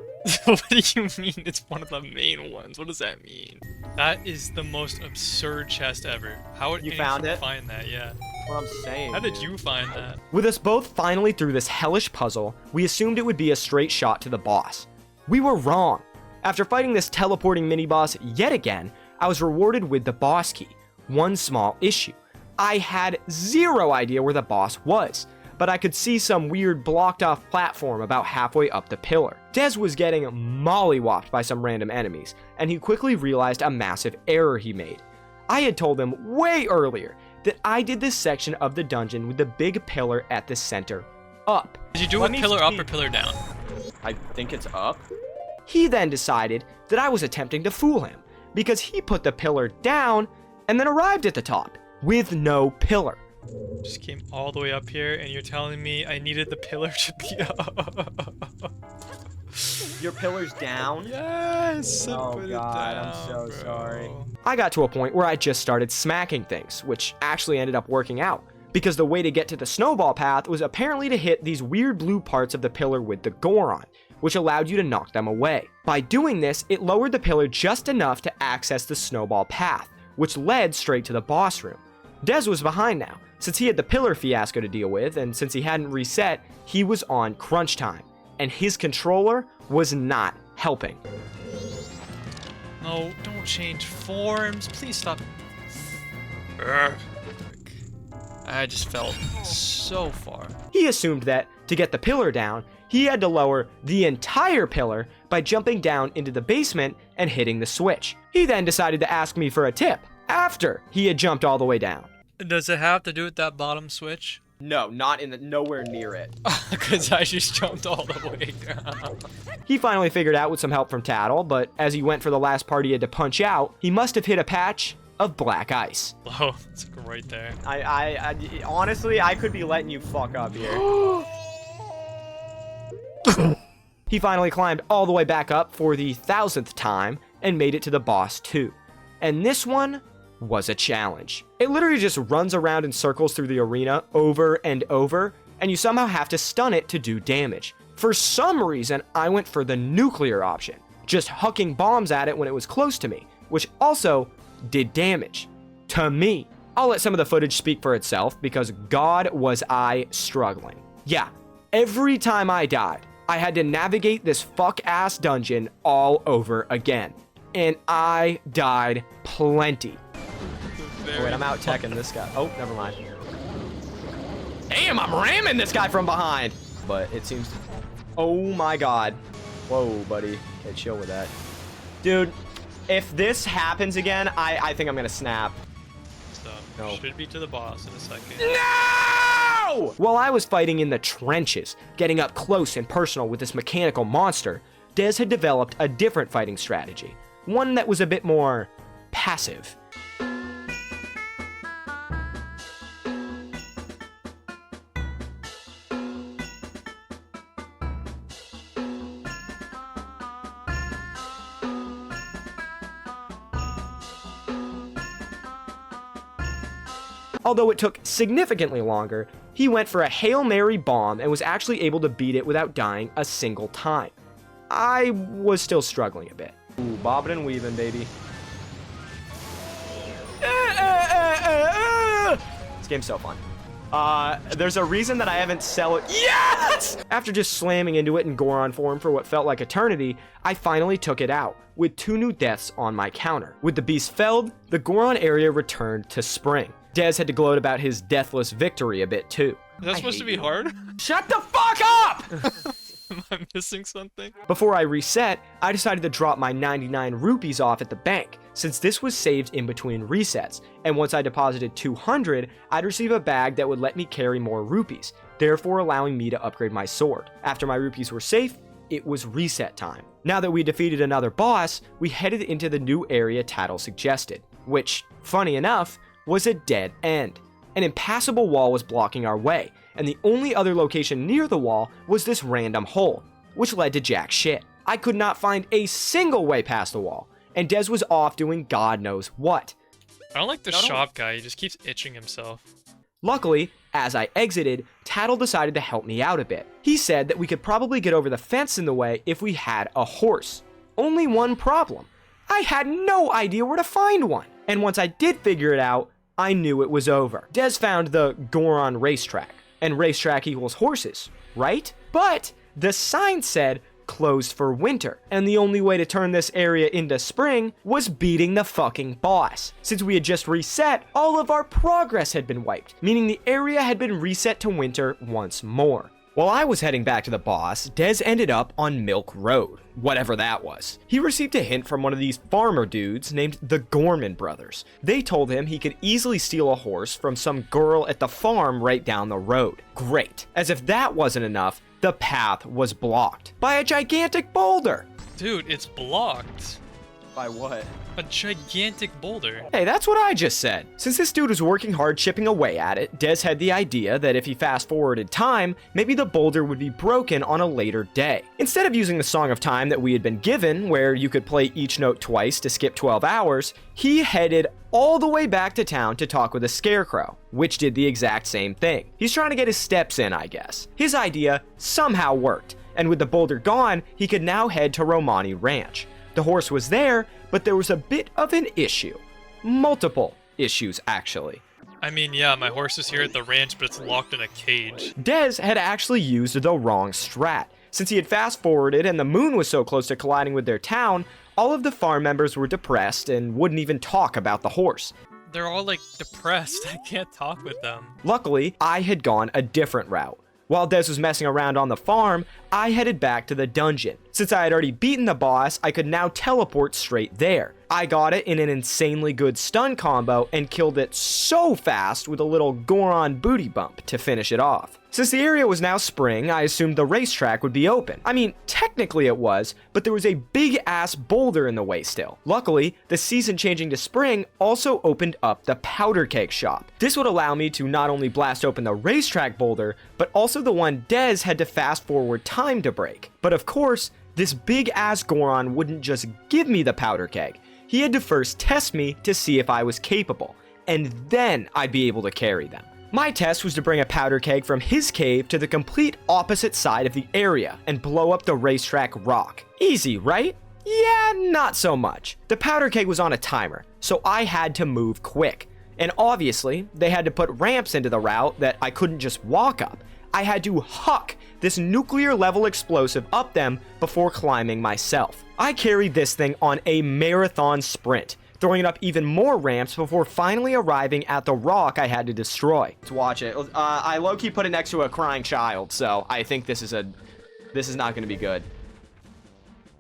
What do you mean it's one of the main ones? What does that mean? That is the most absurd chest ever. How would you found it? Find that? Yeah. That's what I'm saying. How did you find that? With us both finally through this hellish puzzle, we assumed it would be a straight shot to the boss. We were wrong. After fighting this teleporting mini-boss yet again, I was rewarded with the boss key. One small issue. I had zero idea where the boss was. but I could see some weird blocked off platform about halfway up the pillar. Dez was getting mollywopped by some random enemies, and he quickly realized a massive error he made. I had told him way earlier that I did this section of the dungeon with the big pillar at the center up. Did you do it pillar up or pillar down? I think it's up. He then decided that I was attempting to fool him, because he put the pillar down and then arrived at the top with no pillar. Just came all the way up here, and you're telling me I needed the pillar to be up. Your pillar's down? Yes! Oh put it God, I'm down, so bro. sorry. I got to a point where I just started smacking things, which actually ended up working out, because the way to get to the snowball path was apparently to hit these weird blue parts of the pillar with the Goron, which allowed you to knock them away. By doing this, it lowered the pillar just enough to access the snowball path, which led straight to the boss room. Dez was behind now, since he had the pillar fiasco to deal with, and since he hadn't reset, he was on crunch time, and his controller was not helping. No, don't change forms. Please stop. Urgh. I just felt so far. He assumed that, to get the pillar down, he had to lower the entire pillar by jumping down into the basement and hitting the switch. He then decided to ask me for a tip, after he had jumped all the way down. Does it have to do with that bottom switch? No, not in the nowhere near it. Because I just jumped all the way down. He finally figured out with some help from Tattle, but as he went for the last part he had to punch out, he must have hit a patch of black ice. Oh, it's like right there. I honestly, I could be letting you fuck up here. He finally climbed all the way back up for the 1000th time and made it to the boss too. And this one was a challenge. It literally just runs around in circles through the arena over and over, and you somehow have to stun it to do damage. For some reason, I went for the nuclear option, just hucking bombs at it when it was close to me, which also did damage. To me. I'll let some of the footage speak for itself, because God was I struggling. Yeah, every time I died, I had to navigate this fuck-ass dungeon all over again. And I died plenty. Oh, wait, I'm out teching this guy. Oh, never mind. Damn, I'm ramming this guy from behind. But it seems to... Oh my God. Whoa, buddy. Okay, chill with that. Dude, if this happens again, I think I'm gonna snap. Stuff. No. Should be to the boss in a second. No! While I was fighting in the trenches, getting up close and personal with this mechanical monster, Dez had developed a different fighting strategy. One that was a bit more passive. Although it took significantly longer, he went for a Hail Mary bomb and was actually able to beat it without dying a single time. I was still struggling a bit. Ooh, bobbing and weaving, baby. This game's so fun. There's a reason that I haven't it. Yes! After just slamming into it in Goron form for what felt like eternity, I finally took it out, with 2 new deaths on my counter. With the beast felled, the Goron area returned to spring. Dez had to gloat about his deathless victory a bit too. Is that supposed to be hard? Shut the fuck up! Am I missing something? Before I reset, I decided to drop my 99 rupees off at the bank, since this was saved in between resets, and once I deposited 200, I'd receive a bag that would let me carry more rupees, therefore allowing me to upgrade my sword. After my rupees were safe, it was reset time. Now that we defeated another boss, we headed into the new area Tattle suggested, which, funny enough, was a dead end. An impassable wall was blocking our way, and the only other location near the wall was this random hole, which led to jack shit. I could not find a single way past the wall, and Dez was off doing God knows what. I don't like the shop guy. He just keeps itching himself. Luckily, as I exited, Tattle decided to help me out a bit. He said that we could probably get over the fence in the way if we had a horse. Only one problem. I had no idea where to find one. And once I did figure it out, I knew it was over. Dez found the Goron racetrack, and racetrack equals horses, right? But the sign said closed for winter, and the only way to turn this area into spring was beating the fucking boss. Since we had just reset, all of our progress had been wiped, meaning the area had been reset to winter once more. While I was heading back to the boss, Dez ended up on Milk Road, whatever that was. He received a hint from one of these farmer dudes named the Gorman brothers. They told him he could easily steal a horse from some girl at the farm right down the road. Great. As if that wasn't enough, the path was blocked by a gigantic boulder. Dude, it's blocked. By what? A gigantic boulder. Hey, that's what I just said. Since this dude was working hard chipping away at it, Dez had the idea that if he fast forwarded time, maybe the boulder would be broken on a later day. Instead of using the Song of Time that we had been given, where you could play each note twice to skip 12 hours, he headed all the way back to town to talk with a scarecrow, which did the exact same thing. He's trying to get his steps in, I guess. His idea somehow worked, and with the boulder gone, he could now head to Romani Ranch. The horse was there, but there was a bit of an issue. Multiple issues, actually. I mean, yeah, my horse is here at the ranch, but it's locked in a cage. Dez had actually used the wrong strat. Since he had fast forwarded and the moon was so close to colliding with their town, all of the farm members were depressed and wouldn't even talk about the horse. They're all, like, depressed. I can't talk with them. Luckily, I had gone a different route. While Dez was messing around on the farm, I headed back to the dungeon. Since I had already beaten the boss, I could now teleport straight there. I got it in an insanely good stun combo and killed it so fast with a little Goron booty bump to finish it off. Since the area was now spring, I assumed the racetrack would be open. I mean, technically it was, but there was a big ass boulder in the way still. Luckily, the season changing to spring also opened up the powder keg shop. This would allow me to not only blast open the racetrack boulder, but also the one Dez had to fast forward time to break. But of course, this big ass Goron wouldn't just give me the powder keg. He had to first test me to see if I was capable, and then I'd be able to carry them. My test was to bring a powder keg from his cave to the complete opposite side of the area and blow up the racetrack rock. Easy, right? Yeah, not so much. The powder keg was on a timer, so I had to move quick. And obviously, they had to put ramps into the route that I couldn't just walk up. I had to huck this nuclear level explosive up them before climbing myself. I carried this thing on a marathon sprint, throwing it up even more ramps before finally arriving at the rock I had to destroy. Let's watch it. I low-key put it next to a crying child, so I think this is not going to be good.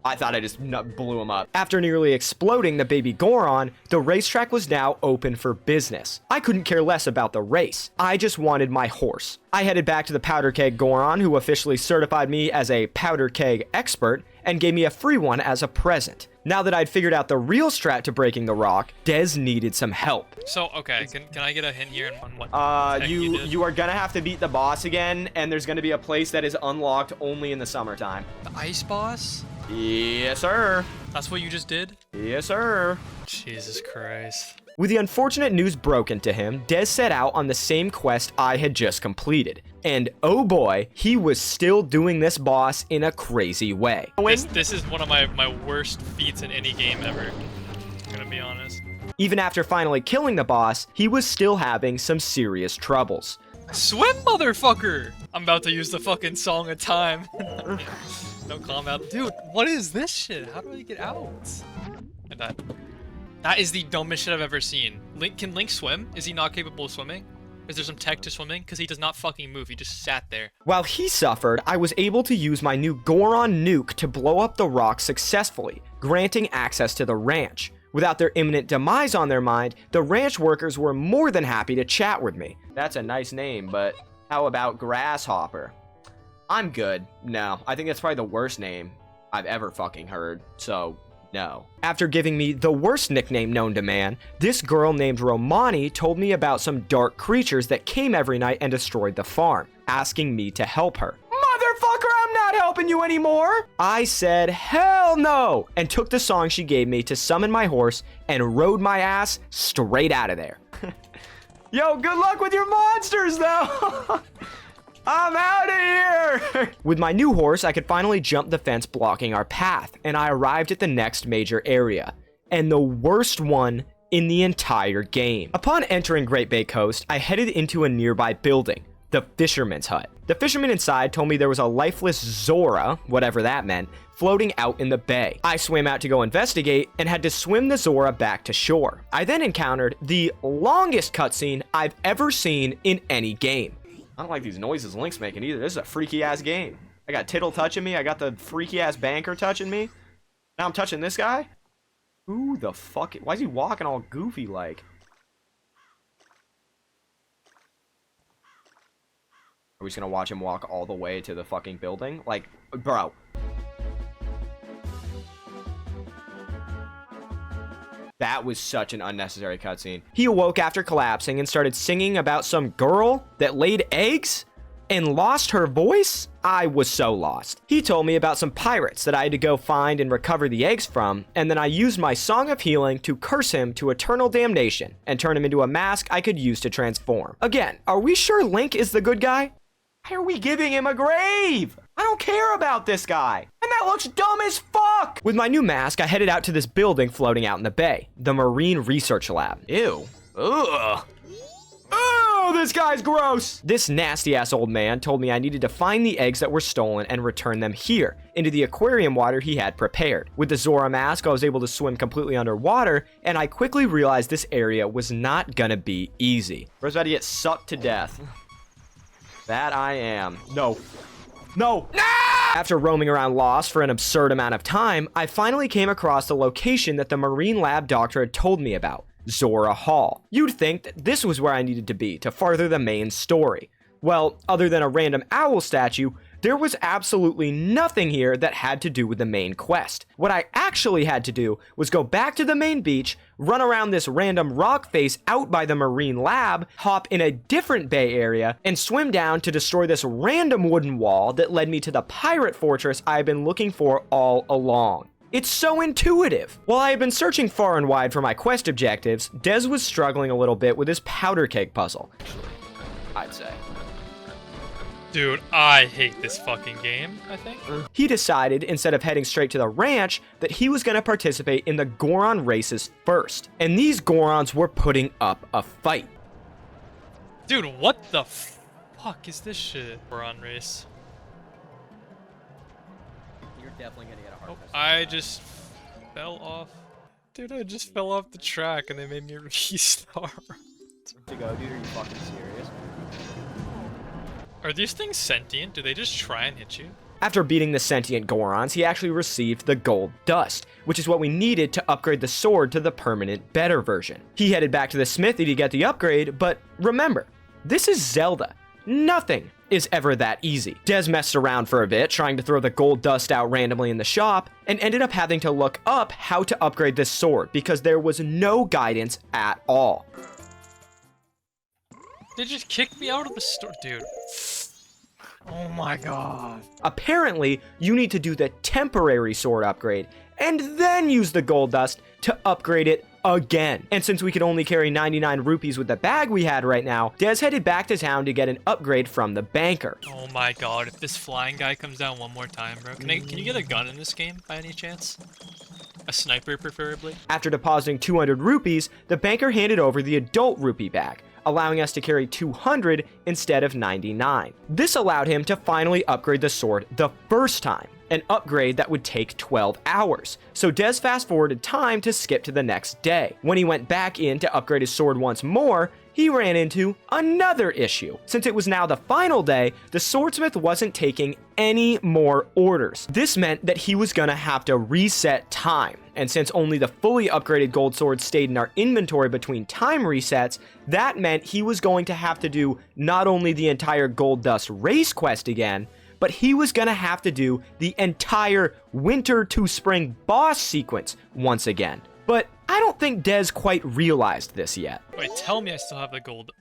I thought I just blew him up. After nearly exploding the baby Goron, the racetrack was now open for business. I couldn't care less about the race. I just wanted my horse. I headed back to the powder keg Goron, who officially certified me as a powder keg expert and gave me a free one as a present. Now that I'd figured out the real strat to breaking the rock, Dez needed some help. So, okay, can I get a hint here on what you are gonna have to beat the boss again, and there's gonna be a place that is unlocked only in the summertime. The ice boss? Yes, sir. That's what you just did? Yes, sir. Jesus Christ. With the unfortunate news broken to him, Dez set out on the same quest I had just completed. And oh boy, he was still doing this boss in a crazy way. This is one of my worst feats in any game ever. I'm gonna be honest. Even after finally killing the boss, he was still having some serious troubles. Swim, motherfucker! I'm about to use the fucking Song of Time. No combat. Dude, what is this shit? How do I get out? And that is the dumbest shit I've ever seen. Can Link swim? Is he not capable of swimming? Is there some tech to swimming? Because he does not fucking move. He just sat there. While he suffered, I was able to use my new Goron nuke to blow up the rock successfully, granting access to the ranch. Without their imminent demise on their mind, the ranch workers were more than happy to chat with me. That's a nice name, but how about Grasshopper? I'm good. No, I think that's probably the worst name I've ever fucking heard, so no. After giving me the worst nickname known to man, this girl named Romani told me about some dark creatures that came every night and destroyed the farm, asking me to help her. Motherfucker, I'm not helping you anymore! I said, hell no! And took the song she gave me to summon my horse and rode my ass straight out of there. Yo, good luck with your monsters, though! I'm out of here! With my new horse, I could finally jump the fence blocking our path, and I arrived at the next major area, and the worst one in the entire game. Upon entering Great Bay Coast, I headed into a nearby building, the fisherman's hut. The fisherman inside told me there was a lifeless Zora, whatever that meant, floating out in the bay. I swam out to go investigate and had to swim the Zora back to shore. I then encountered the longest cutscene I've ever seen in any game. I don't like these noises Link's making either. This is a freaky ass game. I got Tittle touching me. I got the freaky ass banker touching me. Now I'm touching this guy? Who the fuck? Why is he walking all goofy like? Are we just gonna watch him walk all the way to the fucking building? Like, bro. That was such an unnecessary cutscene. He awoke after collapsing and started singing about some girl that laid eggs and lost her voice? I was so lost. He told me about some pirates that I had to go find and recover the eggs from, and then I used my Song of Healing to curse him to eternal damnation and turn him into a mask I could use to transform. Again, are we sure Link is the good guy? Why are we giving him a grave? I don't care about this guy. And that looks dumb as fuck! With my new mask, I headed out to this building floating out in the bay, the Marine Research Lab. Ew. Ugh. Oh, this guy's gross! This nasty-ass old man told me I needed to find the eggs that were stolen and return them here, into the aquarium water he had prepared. With the Zora mask, I was able to swim completely underwater, and I quickly realized this area was not gonna be easy. Bro's about to get sucked to death. That I am. No. No! After roaming around lost for an absurd amount of time, I finally came across the location that the Marine Lab doctor had told me about. Zora Hall. You'd think that this was where I needed to be to further the main story. Well, other than a random owl statue, there was absolutely nothing here that had to do with the main quest. What I actually had to do was go back to the main beach, run around this random rock face out by the Marine Lab, hop in a different bay area, and swim down to destroy this random wooden wall that led me to the pirate fortress I've been looking for all along. It's so intuitive. While I had been searching far and wide for my quest objectives, Dez was struggling a little bit with his powder keg puzzle. I'd say. Dude, I hate this fucking game, I think. He decided, instead of heading straight to the ranch, that he was going to participate in the Goron races first. And these Gorons were putting up a fight. Dude, what the fuck is this shit? Goron race. You're definitely going to get a hard I just fell off. Dude, I just fell off the track and they made me restart. to go, dude. Are you fucking serious? Are these things sentient? Do they just try and hit you? After beating the sentient Gorons, he actually received the gold dust, which is what we needed to upgrade the sword to the permanent better version. He headed back to the smithy to get the upgrade, but remember, this is Zelda. Nothing is ever that easy. Dez messed around for a bit, trying to throw the gold dust out randomly in the shop, and ended up having to look up how to upgrade this sword because there was no guidance at all. They just kicked me out of the store, dude. Oh my god. Apparently, you need to do the temporary sword upgrade, and then use the gold dust to upgrade it again. And since we could only carry 99 rupees with the bag we had right now, Dez headed back to town to get an upgrade from the banker. Oh my god, if this flying guy comes down one more time, bro. Can you get a gun in this game by any chance? A sniper, preferably? After depositing 200 rupees, the banker handed over the adult rupee bag, allowing us to carry 200 instead of 99. This allowed him to finally upgrade the sword the first time, an upgrade that would take 12 hours. So Dez fast-forwarded time to skip to the next day. When he went back in to upgrade his sword once more, he ran into another issue. Since it was now the final day, the swordsmith wasn't taking any more orders. This meant that he was gonna have to reset time. And since only the fully upgraded gold sword stayed in our inventory between time resets, that meant he was going to have to do not only the entire gold dust race quest again, but he was gonna have to do the entire winter to spring boss sequence once again. But I don't think Dez quite realized this yet. Wait, tell me I still have the gold.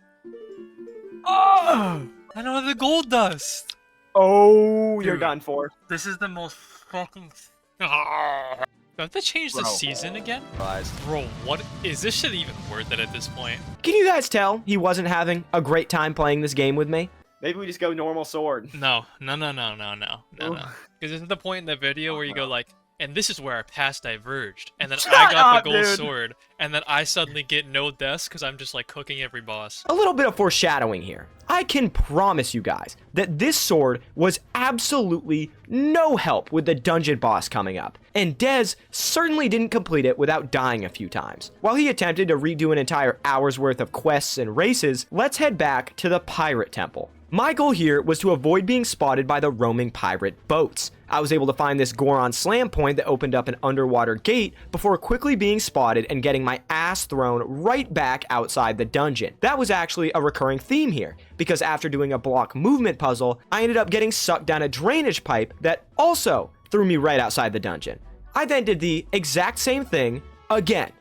Oh! I don't have the gold dust! Oh, Dude. you're done for. This is the most fucking... Ah. Don't they change the Bro. season again? Bro, what is this shit even worth it at this point? Can you guys tell he wasn't having a great time playing this game with me? Maybe we just go normal sword. No. Because isn't the point in the video where you go like, and this is where our paths diverged. And then Shut I got up, the gold dude. sword, and then I suddenly get no deaths because I'm just like cooking every boss. A little bit of foreshadowing here. I can promise you guys that this sword was absolutely no help with the dungeon boss coming up, and Dez certainly didn't complete it without dying a few times. While he attempted to redo an entire hour's worth of quests and races, let's head back to the pirate temple. My goal here was to avoid being spotted by the roaming pirate boats. I was able to find this Goron slam point that opened up an underwater gate before quickly being spotted and getting my ass thrown right back outside the dungeon. That was actually a recurring theme here, because after doing a block movement puzzle, I ended up getting sucked down a drainage pipe that also threw me right outside the dungeon. I then did the exact same thing again.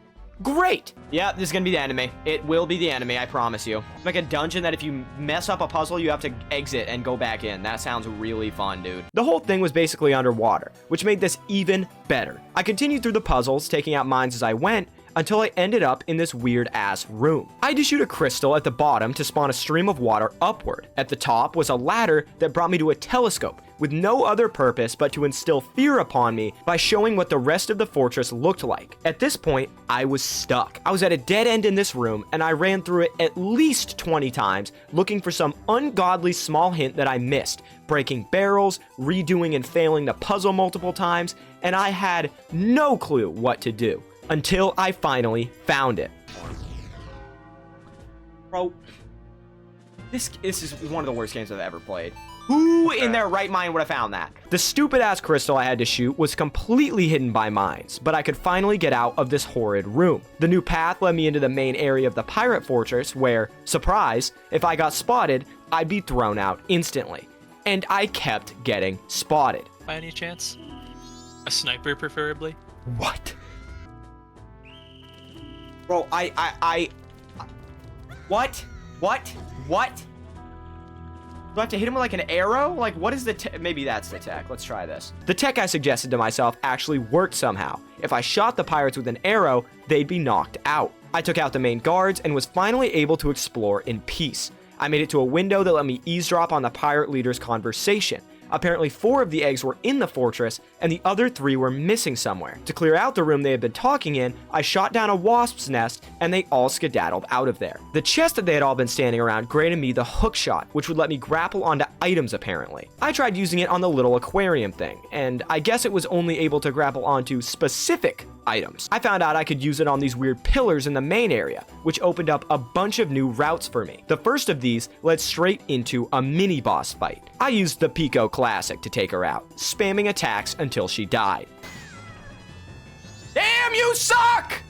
Great! Yeah, this is gonna be the enemy. It will be the enemy, I promise you. Like a dungeon that if you mess up a puzzle, you have to exit and go back in. That sounds really fun, dude. The whole thing was basically underwater, which made this even better. I continued through the puzzles, taking out mines as I went, until I ended up in this weird-ass room. I had to shoot a crystal at the bottom to spawn a stream of water upward. At the top was a ladder that brought me to a telescope, with no other purpose but to instill fear upon me by showing what the rest of the fortress looked like. At this point, I was stuck. I was at a dead end in this room, and I ran through it at least 20 times, looking for some ungodly small hint that I missed, breaking barrels, redoing and failing the puzzle multiple times, and I had no clue what to do. Until I finally found it. Bro, this is one of the worst games I've ever played. Who in their right mind would have found that? The stupid ass crystal I had to shoot was completely hidden by mines, but I could finally get out of this horrid room. The new path led me into the main area of the pirate fortress where, surprise, if I got spotted, I'd be thrown out instantly. And I kept getting spotted. By any chance? A sniper, preferably? What? Bro, what? Do I have to hit him with like an arrow? Like, what is the maybe that's the tech. Let's try this. The tech I suggested to myself actually worked somehow. If I shot the pirates with an arrow, they'd be knocked out. I took out the main guards and was finally able to explore in peace. I made it to a window that let me eavesdrop on the pirate leader's conversation. Apparently 4 of the eggs were in the fortress, and the other 3 were missing somewhere. To clear out the room they had been talking in, I shot down a wasp's nest, and they all skedaddled out of there. The chest that they had all been standing around granted me the hook shot, which would let me grapple onto items apparently. I tried using it on the little aquarium thing, and I guess it was only able to grapple onto specific items. I found out I could use it on these weird pillars in the main area, which opened up a bunch of new routes for me. The first of these led straight into a mini boss fight. I used the Peeko classic to take her out, spamming attacks until she died. Damn, you suck!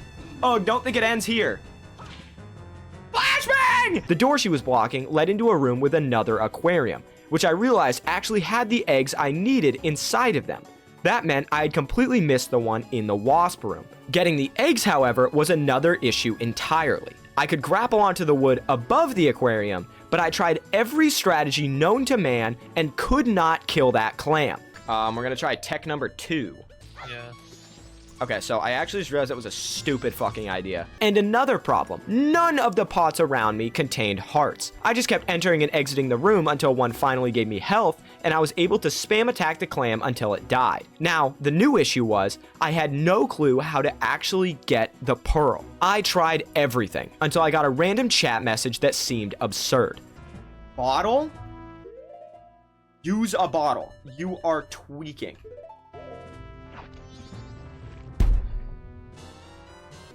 Oh, don't think it ends here. Flashbang! The door she was blocking led into a room with another aquarium, which I realized actually had the eggs I needed inside of them. That meant I had completely missed the one in the wasp room. Getting the eggs, however, was another issue entirely. I could grapple onto the wood above the aquarium, but I tried every strategy known to man and could not kill that clam. We're gonna try tech number 2. Yeah. Okay, so I actually just realized that was a stupid fucking idea. And another problem, none of the pots around me contained hearts. I just kept entering and exiting the room until one finally gave me health, and I was able to spam attack the clam until it died. Now, the new issue was, I had no clue how to actually get the pearl. I tried everything, until I got a random chat message that seemed absurd. Bottle? Use a bottle. You are tweaking.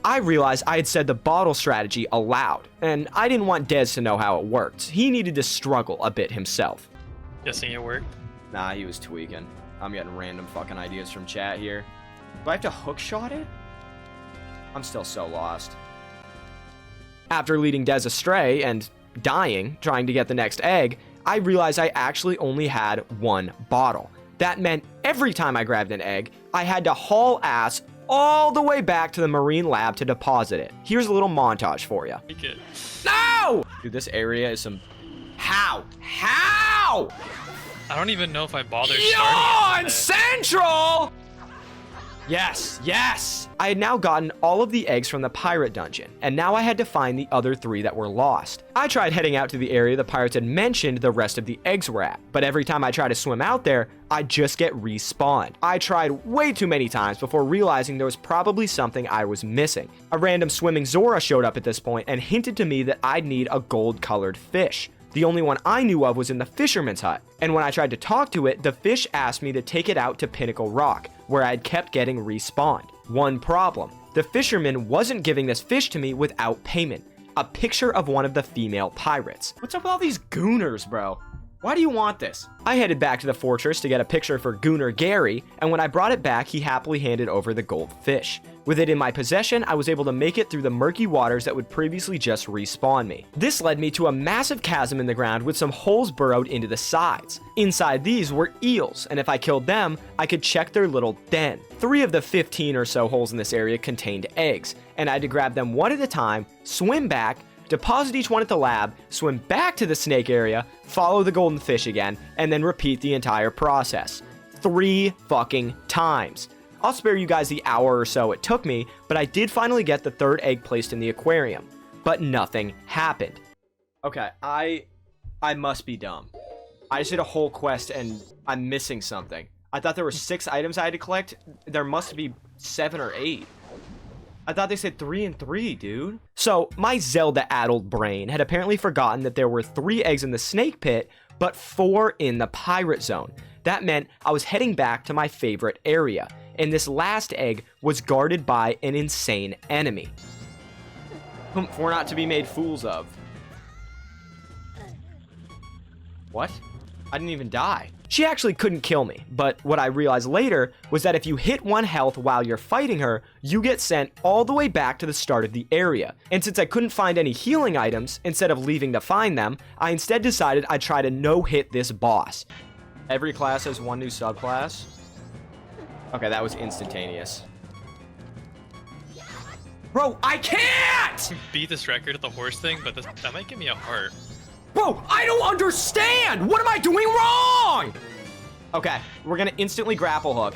I realized I had said the bottle strategy aloud, and I didn't want Dez to know how it worked. He needed to struggle a bit himself. Guessing it worked. Nah, he was tweaking. I'm getting random fucking ideas from chat here. Do I have to hook shot it? I'm still so lost. After leading Dez astray and dying, trying to get the next egg, I realized I actually only had 1 bottle. That meant every time I grabbed an egg, I had to haul ass all the way back to the marine lab to deposit it. Here's a little montage for you. Take it. No! Dude, this area is some... How? I don't even know if I bothered starting Yawn it. Central! Yes, yes! I had now gotten all of the eggs from the pirate dungeon, and now I had to find the other 3 that were lost. I tried heading out to the area the pirates had mentioned the rest of the eggs were at, but every time I tried to swim out there, I'd just get respawned. I tried way too many times before realizing there was probably something I was missing. A random swimming Zora showed up at this point and hinted to me that I'd need a gold-colored fish. The only one I knew of was in the fisherman's hut, and when I tried to talk to it, the fish asked me to take it out to Pinnacle Rock, where I'd kept getting respawned. One problem: the fisherman wasn't giving this fish to me without payment. A picture of one of the female pirates. What's up with all these gooners, bro? Why do you want this? I headed back to the fortress to get a picture for Gooner Gary, and when I brought it back, he happily handed over the gold fish. With it in my possession, I was able to make it through the murky waters that would previously just respawn me. This led me to a massive chasm in the ground with some holes burrowed into the sides. Inside these were eels, and if I killed them, I could check their little den. 3 of the 15 or so holes in this area contained eggs, and I had to grab them one at a time, swim back, deposit each one at the lab, swim back to the snake area, follow the golden fish again, and then repeat the entire process. 3 fucking times. I'll spare you guys the hour or so it took me, but I did finally get the 3rd egg placed in the aquarium. But nothing happened. Okay, I must be dumb. I just did a whole quest and I'm missing something. I thought there were 6 items I had to collect. There must be 7 or 8. I thought they said 3 and 3, dude. So, my Zelda-addled brain had apparently forgotten that there were 3 eggs in the snake pit, but 4 in the pirate zone. That meant I was heading back to my favorite area, and this last egg was guarded by an insane enemy. Whom we're not to be made fools of. What? I didn't even die. She actually couldn't kill me, but what I realized later was that if you hit 1 health while you're fighting her, you get sent all the way back to the start of the area. And since I couldn't find any healing items, instead of leaving to find them, I instead decided I'd try to no-hit this boss. Every class has 1 new subclass. Okay, that was instantaneous. Bro, I can't! Beat this record at the horse thing, but that might give me a heart. Bro, I don't understand! What am I doing wrong? Okay, we're gonna instantly grapple hook.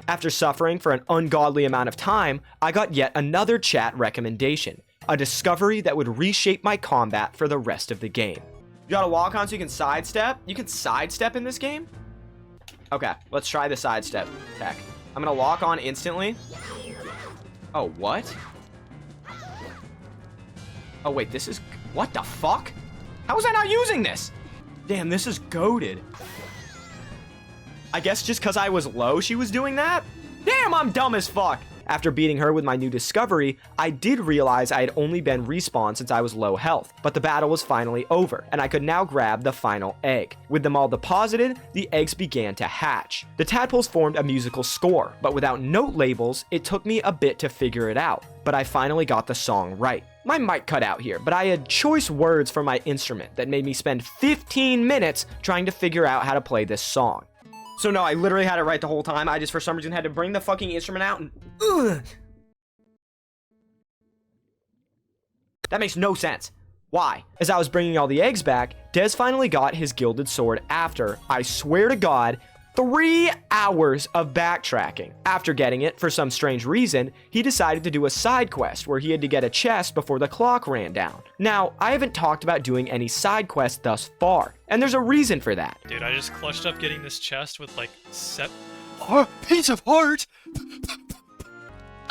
After suffering for an ungodly amount of time, I got yet another chat recommendation. A discovery that would reshape my combat for the rest of the game. You got a lock on so you can sidestep? You can sidestep in this game? Okay, let's try the sidestep tech. I'm gonna lock on instantly. Oh, what? Oh, wait, this is... What the fuck? How was I not using this? Damn, this is goated. I guess just because I was low, she was doing that? Damn, I'm dumb as fuck. After beating her with my new discovery, I did realize I had only been respawned since I was low health, but the battle was finally over, and I could now grab the final egg. With them all deposited, the eggs began to hatch. The tadpoles formed a musical score, but without note labels, it took me a bit to figure it out, but I finally got the song right. My mic cut out here, but I had choice words for my instrument that made me spend 15 minutes trying to figure out how to play this song. So no, I literally had it right the whole time. I just, for some reason, had to bring the fucking instrument out and... Ugh. That makes no sense. Why? As I was bringing all the eggs back, Des finally got his gilded sword after, I swear to God, 3 hours of backtracking. After getting it, for some strange reason, he decided to do a side quest where he had to get a chest before the clock ran down. Now, I haven't talked about doing any side quests thus far, and there's a reason for that. Dude, I just clutched up getting this chest with like piece of heart.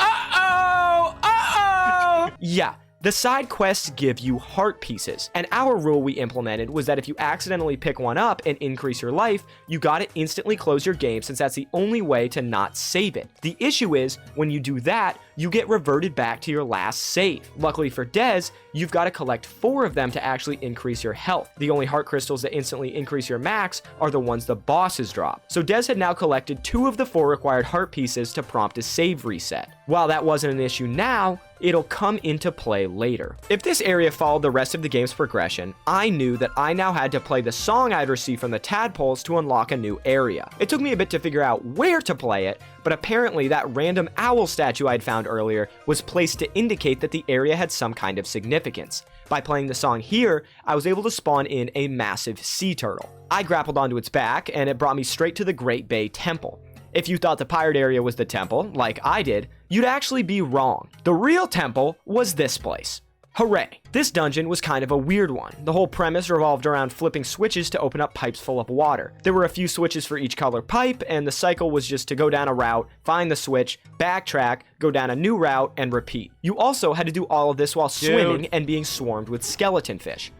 Uh-oh! Uh-oh! Yeah. The side quests give you heart pieces, and our rule we implemented was that if you accidentally pick one up and increase your life, you gotta instantly close your game since that's the only way to not save it. The issue is, when you do that, you get reverted back to your last save. Luckily for Dez, you've got to collect 4 of them to actually increase your health. The only heart crystals that instantly increase your max are the ones the bosses drop. So Dez had now collected 2 of the 4 required heart pieces to prompt a save reset. While that wasn't an issue now, it'll come into play later. If this area followed the rest of the game's progression, I knew that I now had to play the song I'd received from the tadpoles to unlock a new area. It took me a bit to figure out where to play it, but apparently that random owl statue I'd found earlier was placed to indicate that the area had some kind of significance. By playing the song here, I was able to spawn in a massive sea turtle. I grappled onto its back, and it brought me straight to the Great Bay Temple. If you thought the pirate area was the temple, like I did, you'd actually be wrong. The real temple was this place. Hooray! This dungeon was kind of a weird one. The whole premise revolved around flipping switches to open up pipes full of water. There were a few switches for each color pipe, and the cycle was just to go down a route, find the switch, backtrack, go down a new route, and repeat. You also had to do all of this while swimming and being swarmed with skeleton fish.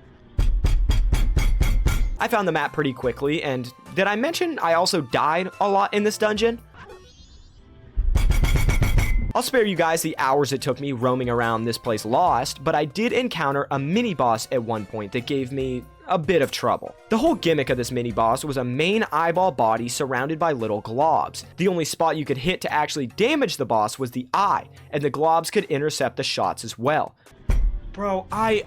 I found the map pretty quickly, and did I mention I also died a lot in this dungeon? I'll spare you guys the hours it took me roaming around this place lost, but I did encounter a mini-boss at one point that gave me a bit of trouble. The whole gimmick of this mini-boss was a main eyeball body surrounded by little globs. The only spot you could hit to actually damage the boss was the eye, and the globs could intercept the shots as well. Bro, I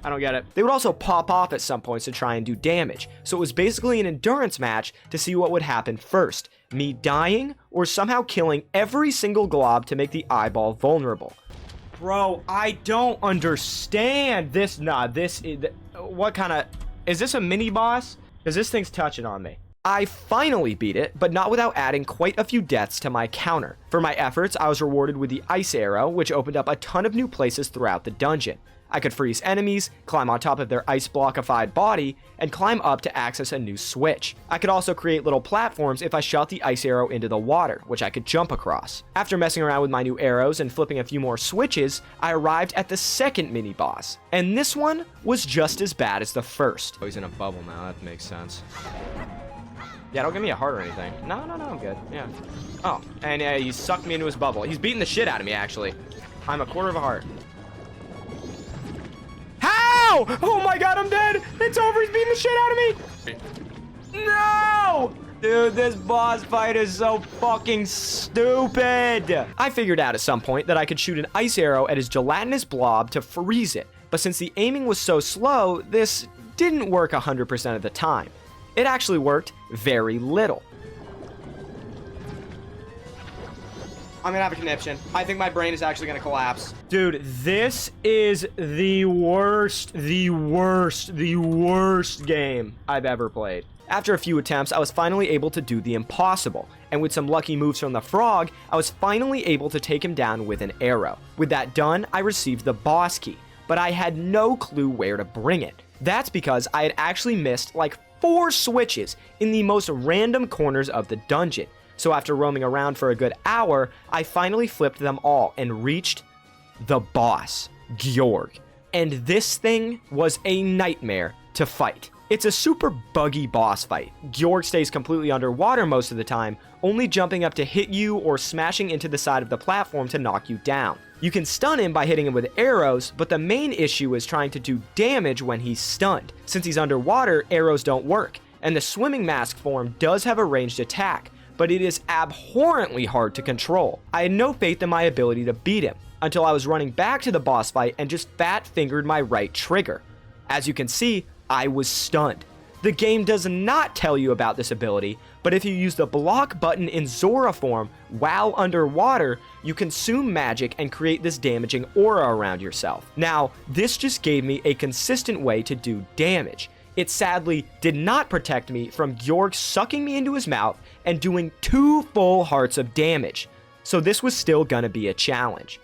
don't get it. They would also pop off at some points to try and do damage, so it was basically an endurance match to see what would happen first. Me dying, or somehow killing every single glob to make the eyeball vulnerable. Bro, I don't understand this. Nah, this is... What kind of... Is this a mini-boss? Because this thing's touching on me. I finally beat it, but not without adding quite a few deaths to my counter. For my efforts, I was rewarded with the ice arrow, which opened up a ton of new places throughout the dungeon. I could freeze enemies, climb on top of their ice blockified body, and climb up to access a new switch. I could also create little platforms if I shot the ice arrow into the water, which I could jump across. After messing around with my new arrows and flipping a few more switches, I arrived at the second mini-boss, and this one was just as bad as the first. Oh, he's in a bubble now, that makes sense. Yeah, don't give me a heart or anything. No, I'm good, yeah. Oh, and he sucked me into his bubble. He's beating the shit out of me, actually. I'm a quarter of a heart. How? Oh my god, I'm dead! It's over, he's beating the shit out of me! No! Dude, this boss fight is so fucking stupid! I figured out at some point that I could shoot an ice arrow at his gelatinous blob to freeze it, but since the aiming was so slow, this didn't work 100% of the time. It actually worked very little. I'm gonna have a conniption. I think my brain is actually gonna collapse. Dude, this is the worst game I've ever played. After a few attempts, I was finally able to do the impossible, and with some lucky moves from the frog, I was finally able to take him down with an arrow. With that done, I received the boss key, but I had no clue where to bring it. That's because I had actually missed like 4 switches in the most random corners of the dungeon. So after roaming around for a good hour, I finally flipped them all and reached the boss, Georg. And this thing was a nightmare to fight. It's a super buggy boss fight. Georg stays completely underwater most of the time, only jumping up to hit you or smashing into the side of the platform to knock you down. You can stun him by hitting him with arrows, but the main issue is trying to do damage when he's stunned. Since he's underwater, arrows don't work, and the swimming mask form does have a ranged attack, but it is abhorrently hard to control. I had no faith in my ability to beat him, until I was running back to the boss fight and just fat-fingered my right trigger. As you can see, I was stunned. The game does not tell you about this ability, but if you use the block button in Zora form while underwater, you consume magic and create this damaging aura around yourself. Now, this just gave me a consistent way to do damage. It sadly did not protect me from Georg sucking me into his mouth and doing 2 full hearts of damage. So this was still gonna be a challenge.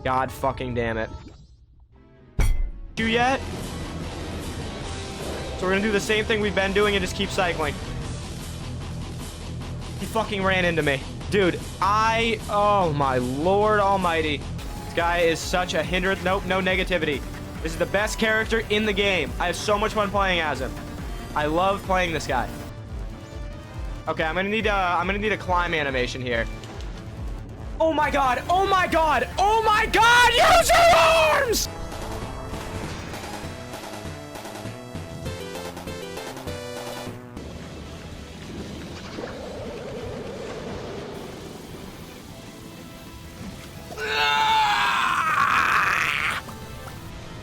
God fucking damn it. You yet? So we're gonna do the same thing we've been doing and just keep cycling. He fucking ran into me. Dude, oh my lord almighty. This guy is such a hindrance. Nope, no negativity. This is the best character in the game. I have so much fun playing as him. I love playing this guy. Okay, I'm gonna need a climb animation here. Oh my god! Oh my god! Oh my god! Use your arms!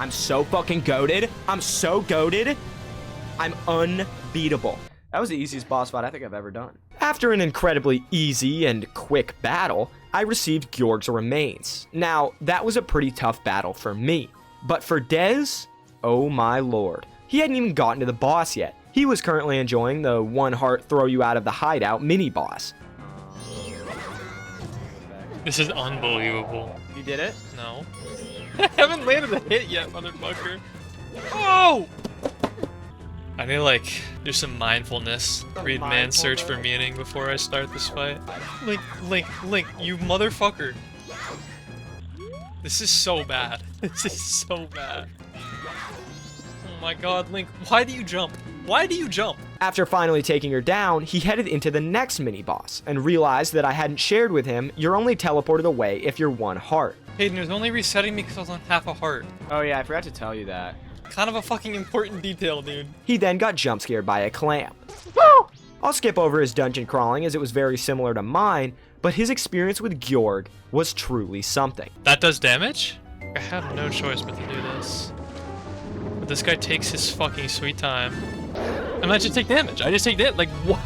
I'm so fucking goated. I'm so goated. I'm unbeatable. That was the easiest boss fight I think I've ever done. After an incredibly easy and quick battle, I received Georg's remains. Now, that was a pretty tough battle for me. But for Dez, oh my lord. He hadn't even gotten to the boss yet, He was currently enjoying the 1 heart throw you out of the hideout mini boss. This is unbelievable. You did it? No. I haven't landed a hit yet, motherfucker. Oh! I need to, like, do some mindfulness. Read man search for meaning before I start this fight. Link, you motherfucker. This is so bad. This is so bad. Oh my god, Link, why do you jump? Why do you jump? After finally taking her down, he headed into the next mini boss and realized that I hadn't shared with him you're only teleported away if you're 1 heart. Hayden, it was only resetting me because I was on half a heart. Oh yeah, I forgot to tell you that. Kind of a fucking important detail, dude. He then got jump scared by a clam. I'll skip over his dungeon crawling as it was very similar to mine, but his experience with Georg was truly something. That does damage? I have no choice but to do this. But this guy takes his fucking sweet time. And I just take damage. I just take damage. Like, what?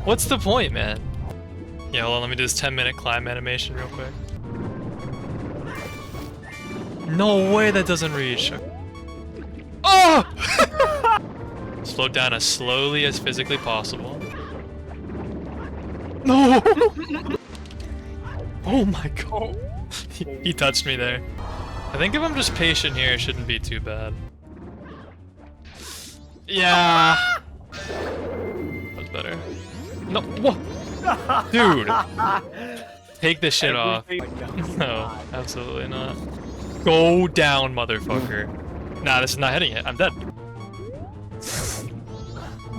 What's the point, man? Yeah, hold on, let me do this 10-minute climb animation real quick. No way that doesn't reach. Oh! Slow down as slowly as physically possible. No! Oh my god. He touched me there. I think if I'm just patient here, it shouldn't be too bad. Yeah. That's better. No, what? Dude. Take this shit off. No, absolutely not. Go down, motherfucker. Nah, this is not hitting it. I'm dead.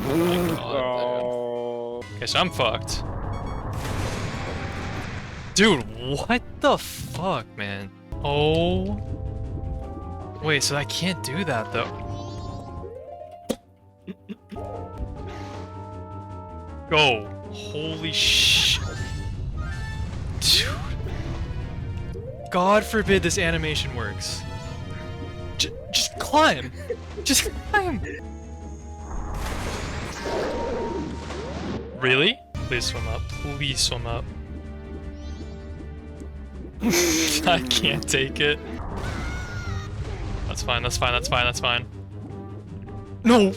Oh my god. Okay, so I'm fucked. Dude, what the fuck, man? Oh. Wait, so I can't do that, though. Go. Holy shit. Dude. God forbid this animation works. Just climb. Just climb. Really? Please swim up. Please swim up. I can't take it. That's fine, that's fine, that's fine, that's fine. No!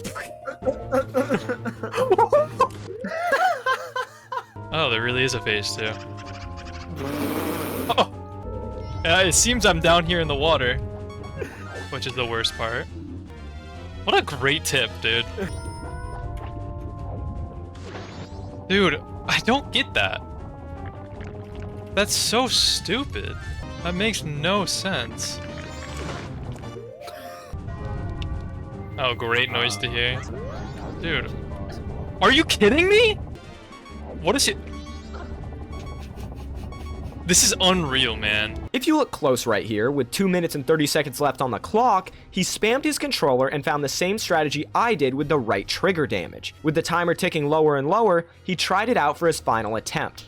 Oh, there really is a phase too. Oh. It seems I'm down here in the water, which is the worst part. What a great tip, dude. Dude, I don't get that. That's so stupid. That makes no sense. Oh, great noise to hear. Dude. Are you kidding me? What is it? This is unreal, man. If you look close right here, with 2 minutes and 30 seconds left on the clock, he spammed his controller and found the same strategy I did with the right trigger damage. With the timer ticking lower and lower, he tried it out for his final attempt.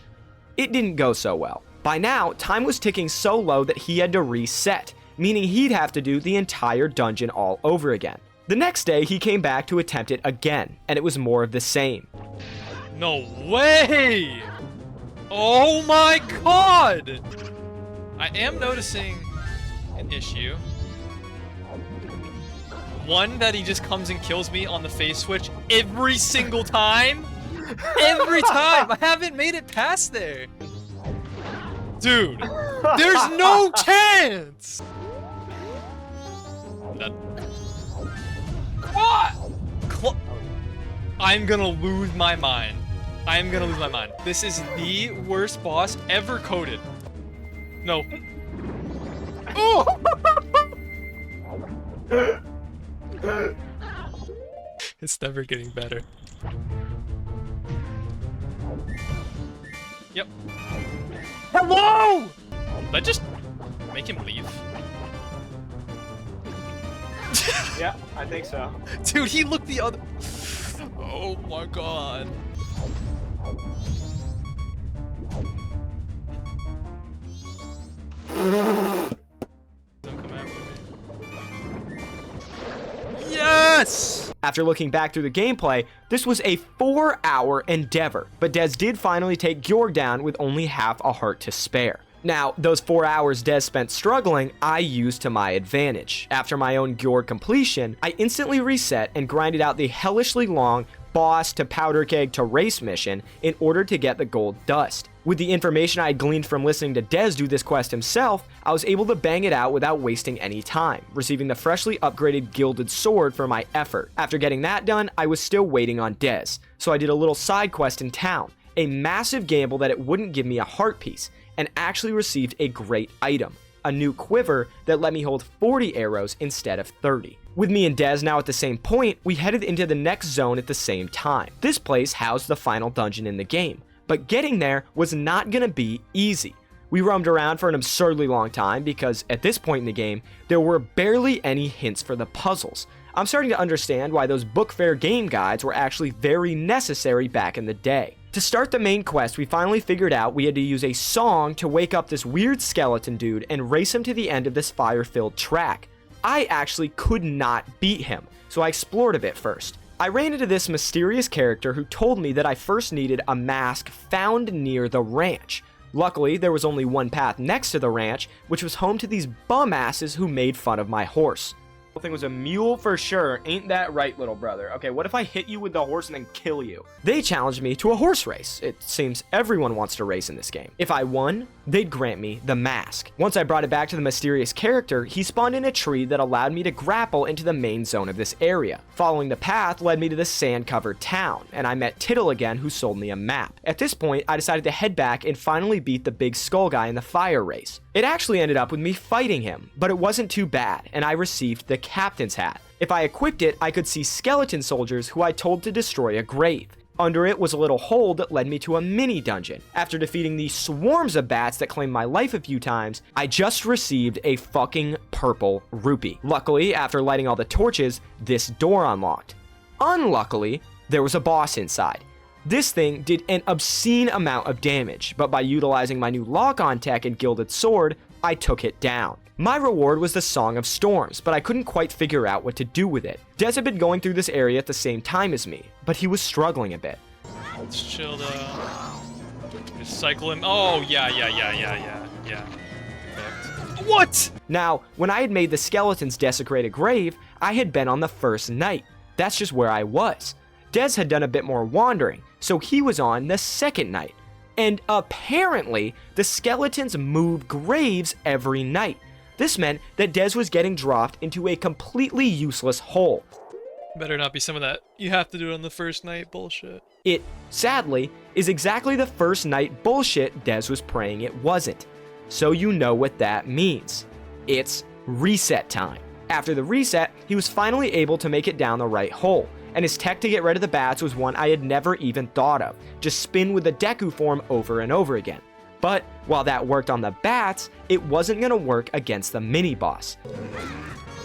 It didn't go so well. By now, time was ticking so low that he had to reset, meaning he'd have to do the entire dungeon all over again. The next day, he came back to attempt it again, and it was more of the same. No way! Oh my god! I am noticing an issue. One, that he just comes and kills me on the phase switch every single time. Every time! I haven't made it past there. Dude, there's no chance! That... What? I'm gonna lose my mind. I'm gonna lose my mind. This is the worst boss ever coded. No. Oh! It's never getting better. Yep. Hello! Did I just make him leave? Yeah, I think so. Dude, he looked the other... Oh my god. Don't come after me. Yes! After looking back through the gameplay, this was a 4-hour endeavor, but Dez did finally take Georg down with only half a heart to spare. Now, those 4 hours Des spent struggling, I used to my advantage. After my own Gjord completion, I instantly reset and grinded out the hellishly long boss to powder keg to race mission in order to get the gold dust. With the information I had gleaned from listening to Des do this quest himself, I was able to bang it out without wasting any time, receiving the freshly upgraded gilded sword for my effort. After getting that done, I was still waiting on Des, so I did a little side quest in town, a massive gamble that it wouldn't give me a heart piece, and actually received a great item, a new quiver that let me hold 40 arrows instead of 30. With me and Des now at the same point, we headed into the next zone at the same time. This place housed the final dungeon in the game, but getting there was not gonna be easy. We roamed around for an absurdly long time because at this point in the game, there were barely any hints for the puzzles. I'm starting to understand why those book fair game guides were actually very necessary back in the day. To start the main quest, we finally figured out we had to use a song to wake up this weird skeleton dude and race him to the end of this fire-filled track. I actually could not beat him, so I explored a bit first. I ran into this mysterious character who told me that I first needed a mask found near the ranch. Luckily, there was only one path next to the ranch, which was home to these bum asses who made fun of my horse. The thing was a mule for sure, ain't that right, little brother? Okay, what if I hit you with the horse and then kill you? They challenged me to a horse race. It seems everyone wants to race in this game. If I won, they'd grant me the mask. Once I brought it back to the mysterious character, he spawned in a tree that allowed me to grapple into the main zone of this area. Following the path led me to the sand-covered town, and I met Tittle again, who sold me a map. At this point, I decided to head back and finally beat the big skull guy in the fire race. It actually ended up with me fighting him, but it wasn't too bad, and I received the captain's hat. If I equipped it, I could see skeleton soldiers who I told to destroy a grave. Under it was a little hole that led me to a mini dungeon. After defeating the swarms of bats that claimed my life a few times, I just received a fucking purple rupee. Luckily, after lighting all the torches, this door unlocked. Unluckily, there was a boss inside. This thing did an obscene amount of damage, but by utilizing my new lock-on tech and gilded sword, I took it down. My reward was the Song of Storms, but I couldn't quite figure out what to do with it. Des had been going through this area at the same time as me, but he was struggling a bit. Let's chill down. Just cycle him. Oh, yeah. Perfect. What? Now, when I had made the skeleton's desecrated grave, I had been on the first night. That's just where I was. Des had done a bit more wandering, so he was on the second night. And apparently, the skeletons move graves every night. This meant that Des was getting dropped into a completely useless hole. Better not be some of that you have to do it on the first night bullshit. It, sadly, is exactly the first night bullshit Des was praying it wasn't. So you know what that means. It's reset time. After the reset, he was finally able to make it down the right hole, and his tech to get rid of the bats was one I had never even thought of. Just spin with the Deku form over and over again. But while that worked on the bats, it wasn't gonna work against the mini-boss.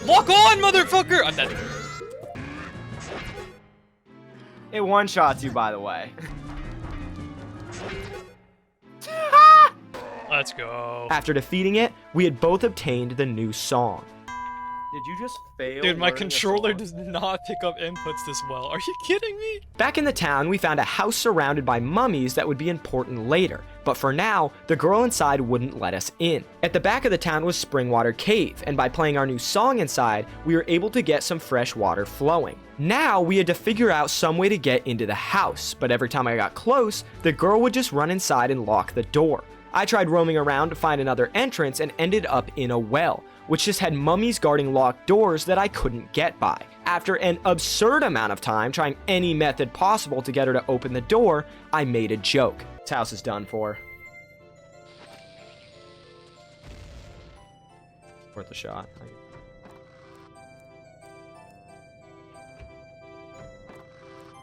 Lock on, motherfucker! I'm dead. It one-shots you, by the way. Let's go. After defeating it, we had both obtained the new song. Did you just fail? Dude, my learning a controller song? does not pick up inputs this well. Are you kidding me? Back in the town, we found a house surrounded by mummies that would be important later, but for now, the girl inside wouldn't let us in. At the back of the town was Springwater Cave, and by playing our new song inside, we were able to get some fresh water flowing. Now, we had to figure out some way to get into the house, but every time I got close, the girl would just run inside and lock the door. I tried roaming around to find another entrance and ended up in a well, which just had mummies guarding locked doors that I couldn't get by. After an absurd amount of time trying any method possible to get her to open the door, I made a joke. This house is done for. Worth a shot.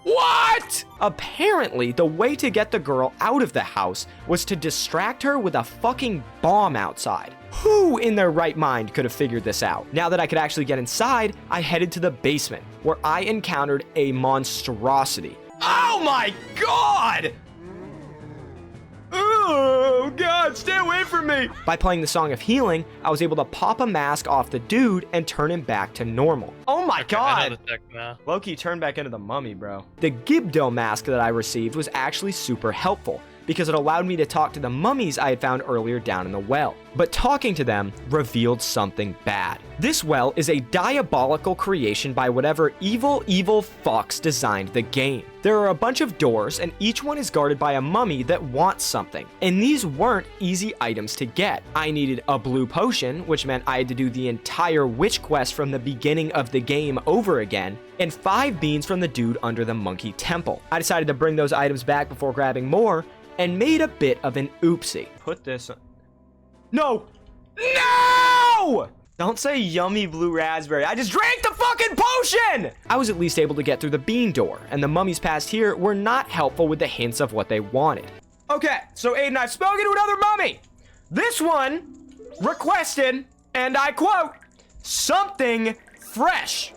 What? Apparently, the way to get the girl out of the house was to distract her with a fucking bomb outside. Who in their right mind could have figured this out? Now that I could actually get inside, I headed to the basement, where I encountered a monstrosity. Oh my god! Oh god, stay away from me! By playing the Song of Healing, I was able to pop a mask off the dude and turn him back to normal. Oh my I god! know the tech now. Loki turned back into the mummy, bro. The Gibdo mask that I received was actually super helpful. because it allowed me to talk to the mummies I had found earlier down in the well. But talking to them revealed something bad. This well is a diabolical creation by whatever evil fucks designed the game. There are a bunch of doors, and each one is guarded by a mummy that wants something. And these weren't easy items to get. I needed a blue potion, which meant I had to do the entire witch quest from the beginning of the game over again, and 5 beans from the dude under the monkey temple. I decided to bring those items back before grabbing more, and made a bit of an oopsie. Put this on. No! No! Don't say yummy blue raspberry. I just drank the fucking potion! I was at least able to get through the bean door, and the mummies past here were not helpful with the hints of what they wanted. Okay, so Aiden, I've spoken to another mummy. This one requested, and I quote, something fresh.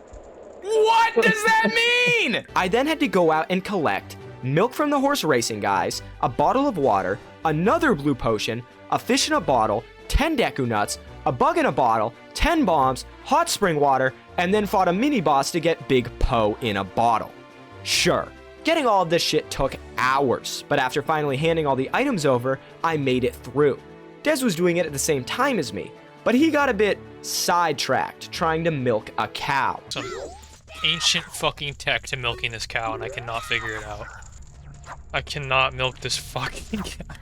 What does that mean? I then had to go out and collect milk from the horse racing guys, a bottle of water, another blue potion, a fish in a bottle, 10 Deku nuts, a bug in a bottle, 10 bombs, hot spring water, and then fought a mini boss to get Big Poe in a bottle. Sure, getting all of this shit took hours, but after finally handing all the items over, I made it through. Des was doing it at the same time as me, but he got a bit sidetracked trying to milk a cow. Some ancient fucking tech to milking this cow, and I cannot figure it out. I cannot milk this fucking cow.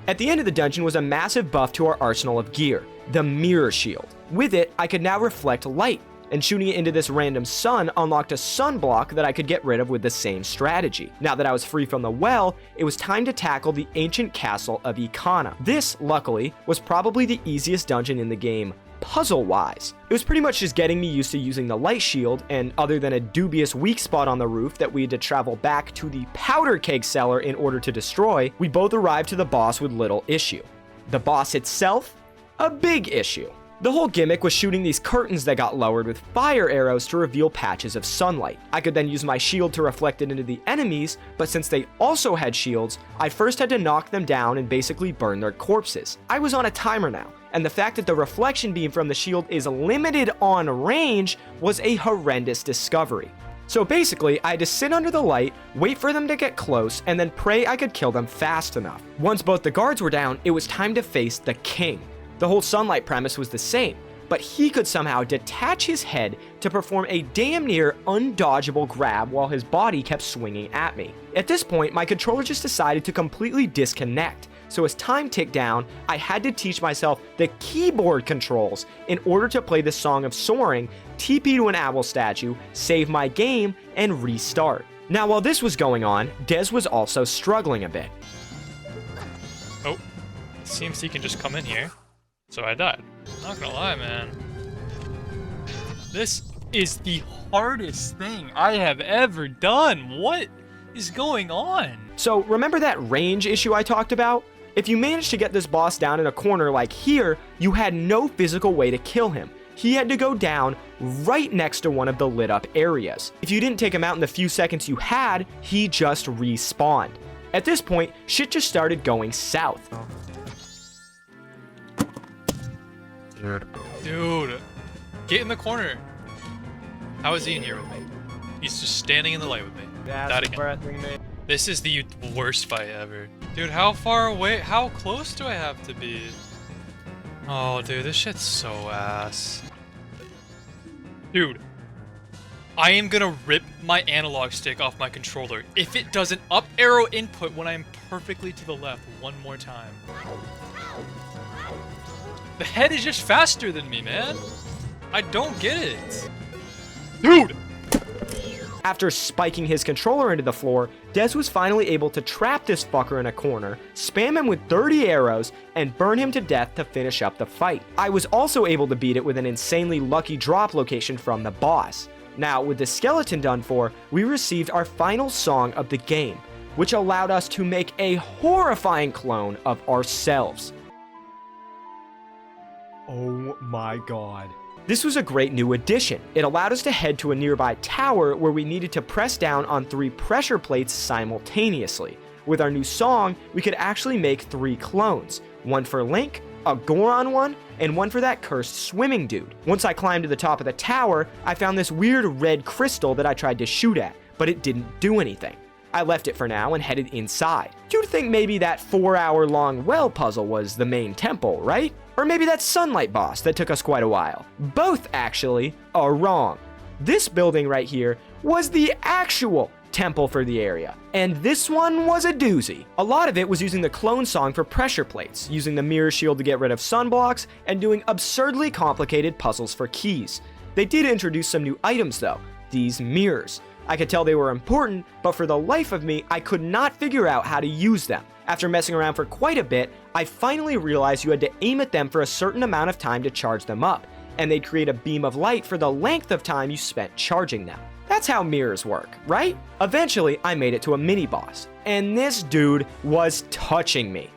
At the end of the dungeon was a massive buff to our arsenal of gear, the mirror shield. With it, I could now reflect light, and shooting it into this random sun unlocked a sunblock that I could get rid of with the same strategy. Now that I was free from the well, it was time to tackle the ancient castle of Ikana. This, luckily, was probably the easiest dungeon in the game, puzzle-wise. It was pretty much just getting me used to using the light shield, and other than a dubious weak spot on the roof that we had to travel back to the powder keg cellar in order to destroy, we both arrived to the boss with little issue. The boss itself? A big issue. The whole gimmick was shooting these curtains that got lowered with fire arrows to reveal patches of sunlight. I could then use my shield to reflect it into the enemies, but since they also had shields, I first had to knock them down and basically burn their corpses. I was on a timer now, and the fact that the reflection beam from the shield is limited on range was a horrendous discovery. So basically, I had to sit under the light, wait for them to get close, and then pray I could kill them fast enough. Once both the guards were down, it was time to face the king. The whole sunlight premise was the same, but he could somehow detach his head to perform a damn near undodgeable grab while his body kept swinging at me. At this point, my controller just decided to completely disconnect, so as time ticked down, I had to teach myself the keyboard controls in order to play the Song of Soaring, TP to an owl statue, save my game, and restart. Now while this was going on, Des was also struggling a bit. Oh, seems he can just come in here. So I died. Not gonna lie, man. This is the hardest thing I have ever done. What is going on? So remember that range issue I talked about? If you managed to get this boss down in a corner like here, you had no physical way to kill him. He had to go down right next to one of the lit up areas. If you didn't take him out in the few seconds you had, he just respawned. At this point, shit just started going south. Dude, get in the corner. How is he in here with me? He's just standing in the light with me. That again. This is the worst fight ever. Dude, how far away? How close do I have to be? Oh, dude, this shit's so ass. Dude, I am gonna rip my analog stick off my controller if it doesn't up arrow input when I'm perfectly to the left one more time. The head is just faster than me, man. I don't get it. Dude! After spiking his controller into the floor, Des was finally able to trap this fucker in a corner, spam him with 30 arrows, and burn him to death to finish up the fight. I was also able to beat it with an insanely lucky drop location from the boss. Now, with the skeleton done for, we received our final song of the game, which allowed us to make a horrifying clone of ourselves. Oh my god. This was a great new addition. It allowed us to head to a nearby tower where we needed to press down on 3 pressure plates simultaneously. With our new song, we could actually make 3 clones. One for Link, a Goron one, and one for that cursed swimming dude. Once I climbed to the top of the tower, I found this weird red crystal that I tried to shoot at, but it didn't do anything. I left it for now and headed inside. You'd think maybe that 4-hour-long well puzzle was the main temple, right? Or maybe that sunlight boss that took us quite a while. Both, actually, are wrong. This building right here was the actual temple for the area, and this one was a doozy. A lot of it was using the clone song for pressure plates, using the mirror shield to get rid of sunblocks, and doing absurdly complicated puzzles for keys. They did introduce some new items though, these mirrors. I could tell they were important, but for the life of me, I could not figure out how to use them. After messing around for quite a bit, I finally realized you had to aim at them for a certain amount of time to charge them up, and they'd create a beam of light for the length of time you spent charging them. That's how mirrors work, right? Eventually, I made it to a mini-boss, and this dude was touching me.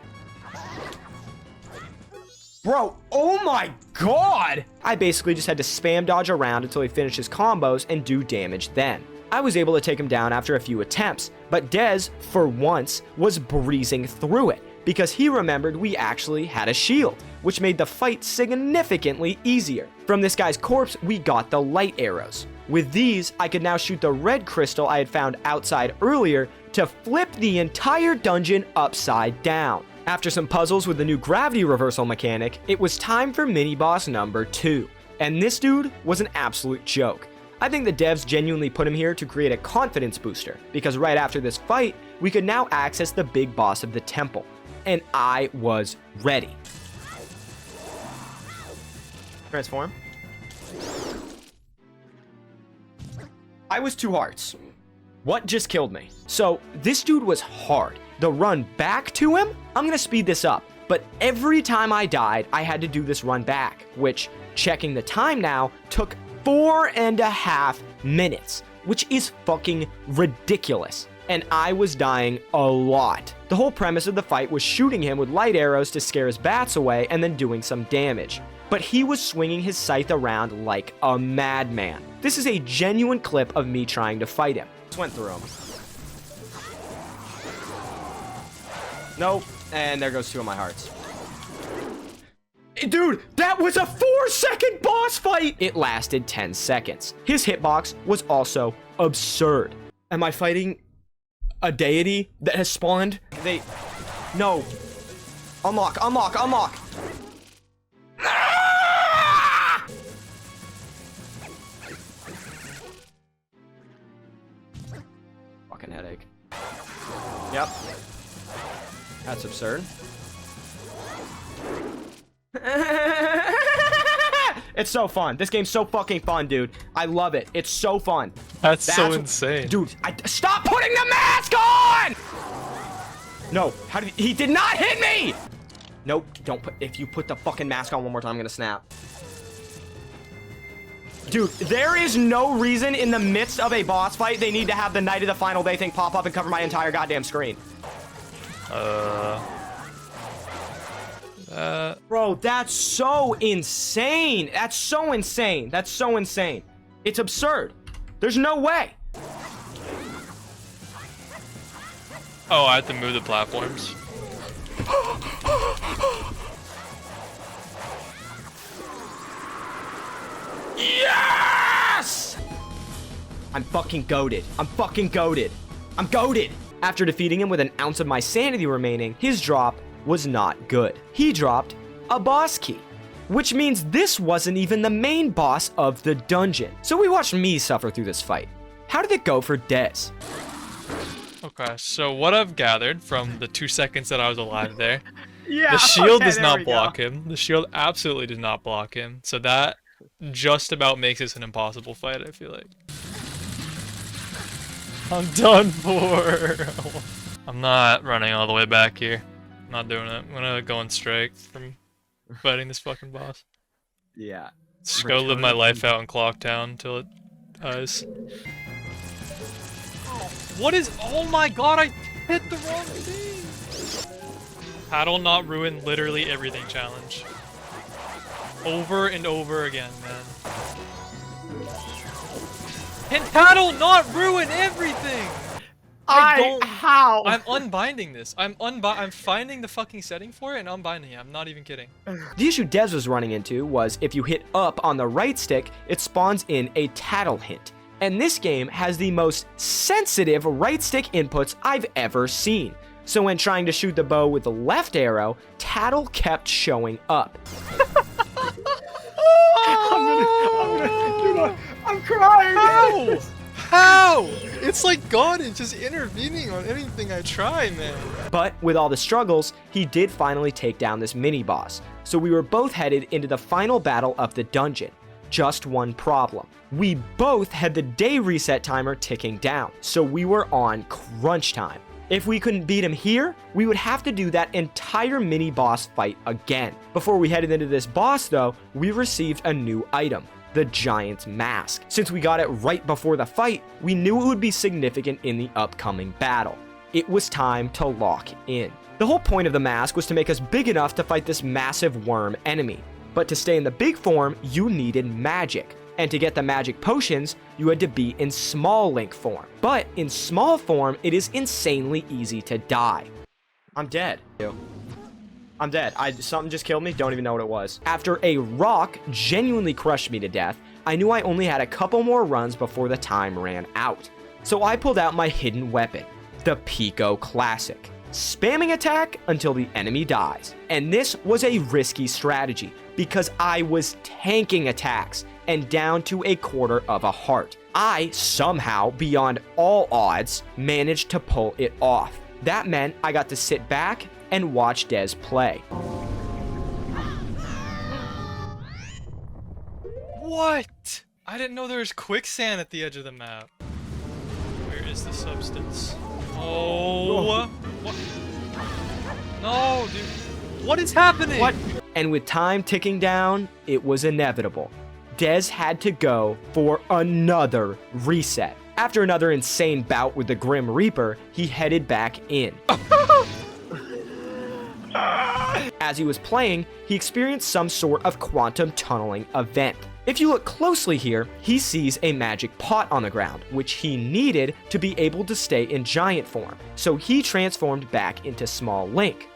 Bro, oh my god! I basically just had to spam dodge around until he finished his combos and do damage then. I was able to take him down after a few attempts, but Dez, for once, was breezing through it because he remembered we actually had a shield, which made the fight significantly easier. From this guy's corpse, we got the light arrows. With these, I could now shoot the red crystal I had found outside earlier to flip the entire dungeon upside down. After some puzzles with the new gravity reversal mechanic, it was time for mini-boss number 2. And this dude was an absolute joke. I think the devs genuinely put him here to create a confidence booster, because right after this fight, we could now access the big boss of the temple. And I was ready. Transform. I was 2 hearts. What just killed me? So, this dude was hard. The run back to him? I'm gonna speed this up. But every time I died, I had to do this run back, which, checking the time now, took 4.5 minutes, which is fucking ridiculous. And I was dying a lot. The whole premise of the fight was shooting him with light arrows to scare his bats away and then doing some damage. But he was swinging his scythe around like a madman. This is a genuine clip of me trying to fight him. Just went through him. Nope. And there goes 2 of my hearts. Dude, that was a 4-second boss fight! It lasted 10 seconds. His hitbox was also absurd. Am I fighting a deity that has spawned? No. Unlock, unlock, unlock! Ah! Fucking headache. Yep. That's absurd. It's so fun. This game's so fucking fun, dude. I love it. It's so fun. That's so insane. Dude, stop putting the mask on! No, he did not hit me! Nope, if you put the fucking mask on one more time, I'm gonna snap. Dude, there is no reason in the midst of a boss fight they need to have the Night of the Final Day thing pop up and cover my entire goddamn screen. Bro, that's so insane. That's so insane. That's so insane. It's absurd. There's no way. Oh, I have to move the platforms. Yes! I'm fucking goated. I'm fucking goated. I'm goated. After defeating him with an ounce of my sanity remaining, his drop was not good. He dropped a boss key, which means this wasn't even the main boss of the dungeon. So we watched me suffer through this fight. How did it go for Dez? Okay, so what I've gathered from the 2 seconds that I was alive there, Yeah, the shield does not block him. The shield absolutely did not block him. So that just about makes this an impossible fight, I feel like. I'm done for. I'm not running all the way back here. I'm not doing it. I'm gonna go on strike from fighting this fucking boss. Yeah. Just go live my life out in Clocktown until it dies. What is? Oh my god, I hit the wrong thing! Paddle not ruin literally everything challenge. Over and over again, man. Can paddle not ruin everything? How? I'm unbinding this. I'm finding the fucking setting for it and unbinding it. I'm not even kidding. The issue Dez was running into was if you hit up on the right stick, it spawns in a tattle hint. And this game has the most sensitive right stick inputs I've ever seen. So when trying to shoot the bow with the left arrow, Tattle kept showing up. I'm crying. How? How? It's like God is just intervening on anything I try, man. But with all the struggles, he did finally take down this mini-boss. So we were both headed into the final battle of the dungeon. Just one problem. We both had the day reset timer ticking down, so we were on crunch time. If we couldn't beat him here, we would have to do that entire mini-boss fight again. Before we headed into this boss though, we received a new item, the Giant's Mask. Since we got it right before the fight, we knew it would be significant in the upcoming battle. It was time to lock in. The whole point of the mask was to make us big enough to fight this massive worm enemy. But to stay in the big form, you needed magic. And to get the magic potions, you had to be in small Link form. But in small form, it is insanely easy to die. I'm dead. I'm dead. Something just killed me. Don't even know what it was. After a rock genuinely crushed me to death, I knew I only had a couple more runs before the time ran out. So I pulled out my hidden weapon, the Peeko Classic. Spamming attack until the enemy dies. And this was a risky strategy because I was tanking attacks and down to a quarter of a heart. I somehow, beyond all odds, managed to pull it off. That meant I got to sit back and watch Dez play. What? I didn't know there was quicksand at the edge of the map. Where is the substance? Oh. What? No, dude. What is happening? What? And with time ticking down, it was inevitable. Dez had to go for another reset. After another insane bout with the Grim Reaper, he headed back in. As he was playing, he experienced some sort of quantum tunneling event. If you look closely here, he sees a magic pot on the ground, which he needed to be able to stay in giant form, so he transformed back into small Link.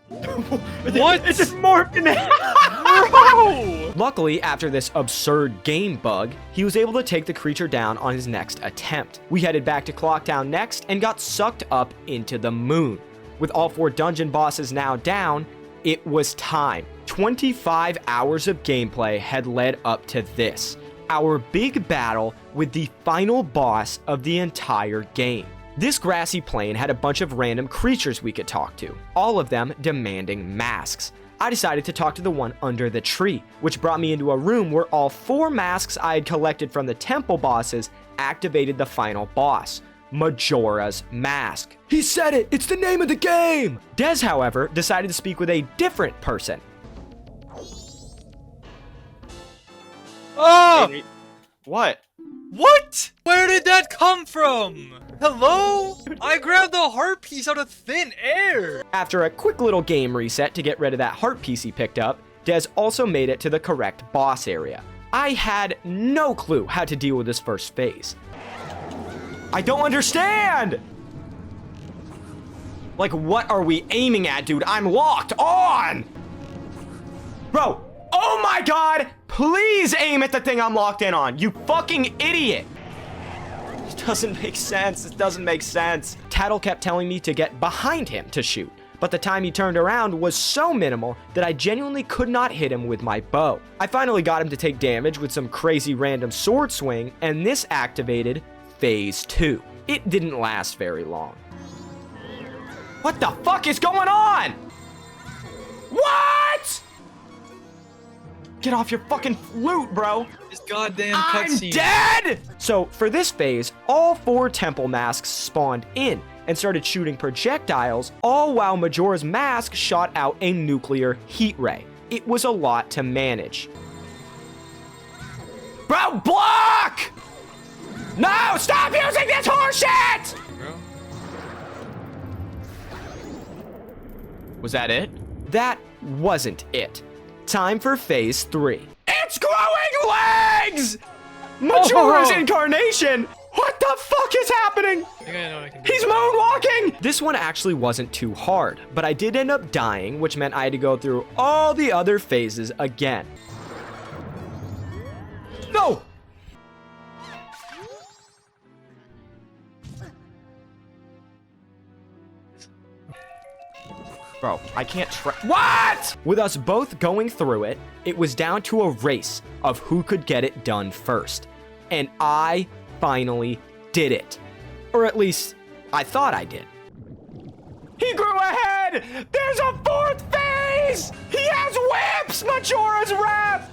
What? It just morphed in Bro! Luckily, after this absurd game bug, he was able to take the creature down on his next attempt. We headed back to Clocktown next and got sucked up into the moon. With all 4 dungeon bosses now down, it was time. 25 hours of gameplay had led up to this, our big battle with the final boss of the entire game. This grassy plain had a bunch of random creatures we could talk to, all of them demanding masks. I decided to talk to the one under the tree, which brought me into a room where all 4 masks I had collected from the temple bosses activated the final boss, Majora's Mask. He said it! It's the name of the game! Dez, however, decided to speak with a different person. Oh! What? What? Where did that come from? Hello? I grabbed the heart piece out of thin air. After a quick little game reset to get rid of that heart piece he picked up, Dez also made it to the correct boss area. I had no clue how to deal with this first phase. I don't understand! Like, what are we aiming at, dude? I'm locked on! Bro, oh my god! Please aim at the thing I'm locked in on, you fucking idiot! It doesn't make sense, it doesn't make sense. Tattle kept telling me to get behind him to shoot, but the time he turned around was so minimal that I genuinely could not hit him with my bow. I finally got him to take damage with some crazy random sword swing, and this activated Phase 2. It didn't last very long. What the fuck is going on? What? Get off your fucking flute, bro. This goddamn I'm cutscene. dead! So for this phase, all 4 temple masks spawned in and started shooting projectiles, all while Majora's Mask shot out a nuclear heat ray. It was a lot to manage. Bro, block! No, stop using this horseshit! Bro. Was that it? That wasn't it. Time for Phase 3. It's growing legs! Majora's incarnation! What the fuck is happening? I think I know what I can do. He's moonwalking! This one actually wasn't too hard, but I did end up dying, which meant I had to go through all the other phases again. Bro, I can't What? With us both going through it, it was down to a race of who could get it done first. And I finally did it. Or at least, I thought I did. He grew ahead! There's a 4th phase! He has whips! Majora's Wrath!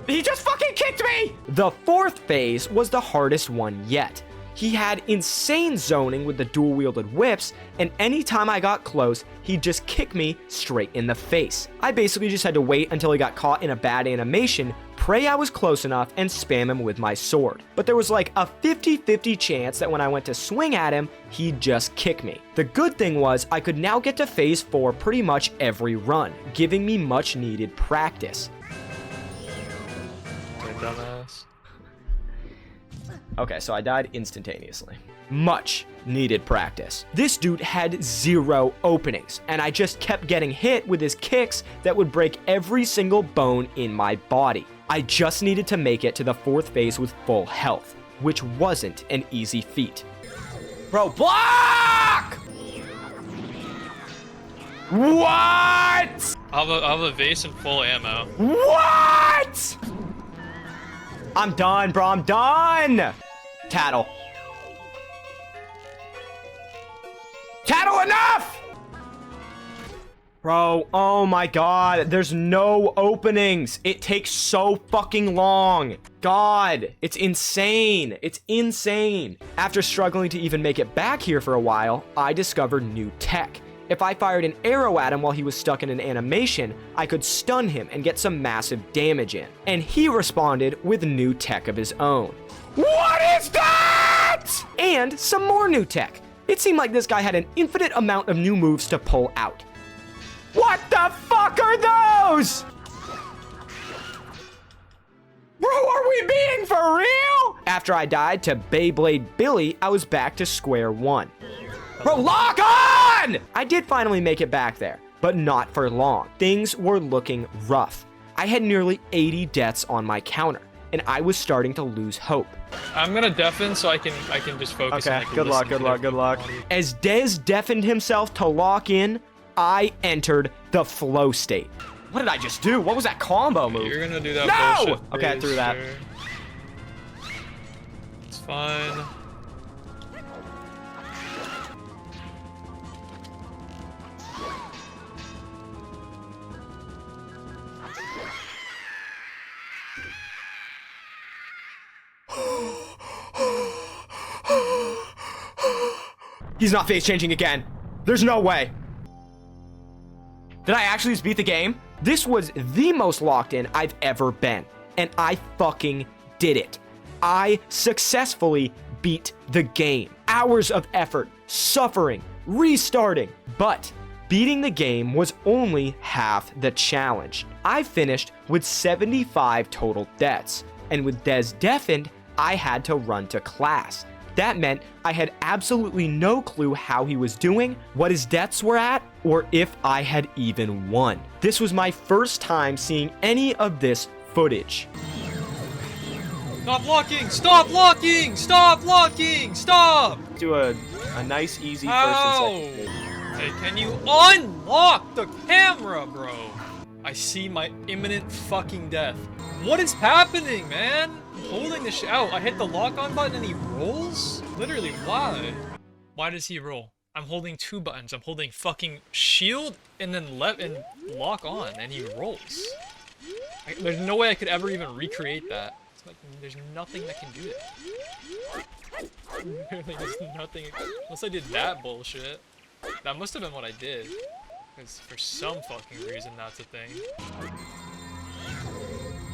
He just fucking kicked me! The 4th phase was the hardest one yet. He had insane zoning with the dual-wielded whips, and anytime I got close, he'd just kick me straight in the face. I basically just had to wait until he got caught in a bad animation, pray I was close enough, and spam him with my sword. But there was like a 50-50 chance that when I went to swing at him, he'd just kick me. The good thing was I could now get to phase 4 pretty much every run, giving me much needed practice. Dumbass. Okay, so I died instantaneously. Much needed practice. This dude had 0 openings, and I just kept getting hit with his kicks that would break every single bone in my body. I just needed to make it to the 4th phase with full health, which wasn't an easy feat. Bro, block! What? I'll have a vase and full ammo. What? I'm done, bro. I'm done. Tattle. Tattle, enough! Bro, oh my god. There's no openings. It takes so fucking long. God, it's insane. It's insane. After struggling to even make it back here for a while, I discovered new tech. If I fired an arrow at him while he was stuck in an animation, I could stun him and get some massive damage in. And he responded with new tech of his own. What is that? And some more new tech. It seemed like this guy had an infinite amount of new moves to pull out. What the fuck are those? Bro, are we being for real? After I died to Beyblade Billy, I was back to square one. Bro, lock on! I did finally make it back there, but not for long. Things were looking rough. I had nearly 80 deaths on my counter, and I was starting to lose hope. I'm gonna deafen so I can just focus. Okay, on, like, good luck, good luck, good luck. As Dez deafened himself to lock in, I entered the flow state. What did I just do? What was that combo move? You're gonna do that No! bullshit. Okay, I threw that. Sure. It's fine. He's not face changing again. There's no way. Did I actually just beat the game? This was the most locked in I've ever been, and I fucking did it. I successfully beat the game. Hours of effort, suffering, restarting, but beating the game was only half the challenge. I finished with 75 total deaths, and with Dez deafened, I had to run to class. That meant I had absolutely no clue how he was doing, what his deaths were at, or if I had even won. This was my first time seeing any of this footage. Stop locking! Stop locking! Stop locking! Stop! Do a nice, easy first How? and second. Hey, can you unlock the camera, bro? I see my imminent fucking death. What is happening, man? I'm holding this shit out. I hit the lock on button and he rolls? Literally, why? Why does he roll? I'm holding 2 buttons. I'm holding fucking shield and then left and lock on and he rolls. There's no way I could ever even recreate that. It's like, there's nothing that can do that. Literally, there's nothing. Unless I did that bullshit. That must have been what I did. Because for some fucking reason, that's a thing.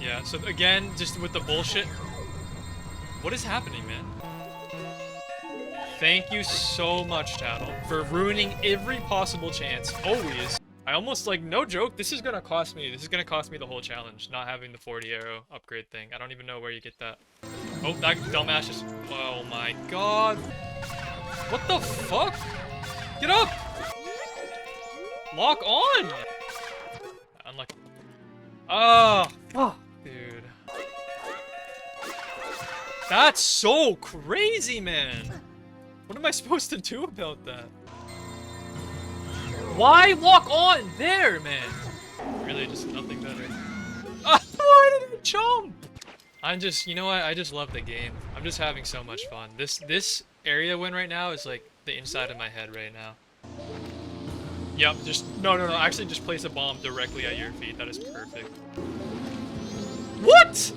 Yeah, so again, just with the bullshit. What is happening, man? Thank you so much, Tattle, for ruining every possible chance. Always. I almost, like, no joke, this is gonna cost me the whole challenge, not having the 40 arrow upgrade thing. I don't even know where you get that. Oh, that dumbass just, oh my god. What the fuck? Get up! Lock on! Unlucky. Oh, fuck, dude. That's so crazy, man. What am I supposed to do about that? Why lock on there, man? Really, just nothing better. Why did it jump? I'm just, you know what? I just love the game. I'm just having so much fun. This area win right now is like the inside of my head right now. Yep, just, no, actually just place a bomb directly at your feet. That is perfect. What?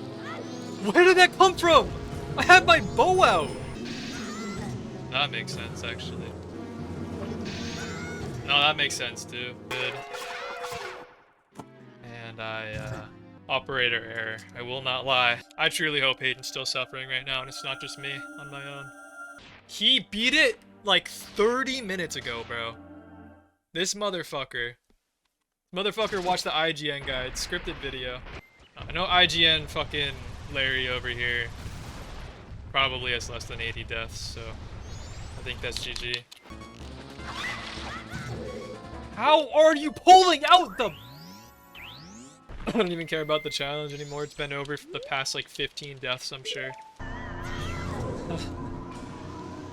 Where did that come from? I had my bow out. That makes sense, actually. No, that makes sense too. Good. And operator error. I will not lie. I truly hope Hayden's still suffering right now and it's not just me on my own. He beat it like 30 minutes ago, bro. This motherfucker. Motherfucker watched the IGN guide, scripted video. I know IGN fucking Larry over here probably has less than 80 deaths, so I think that's GG. How are you pulling out the... I don't even care about the challenge anymore. It's been over for the past like 15 deaths, I'm sure.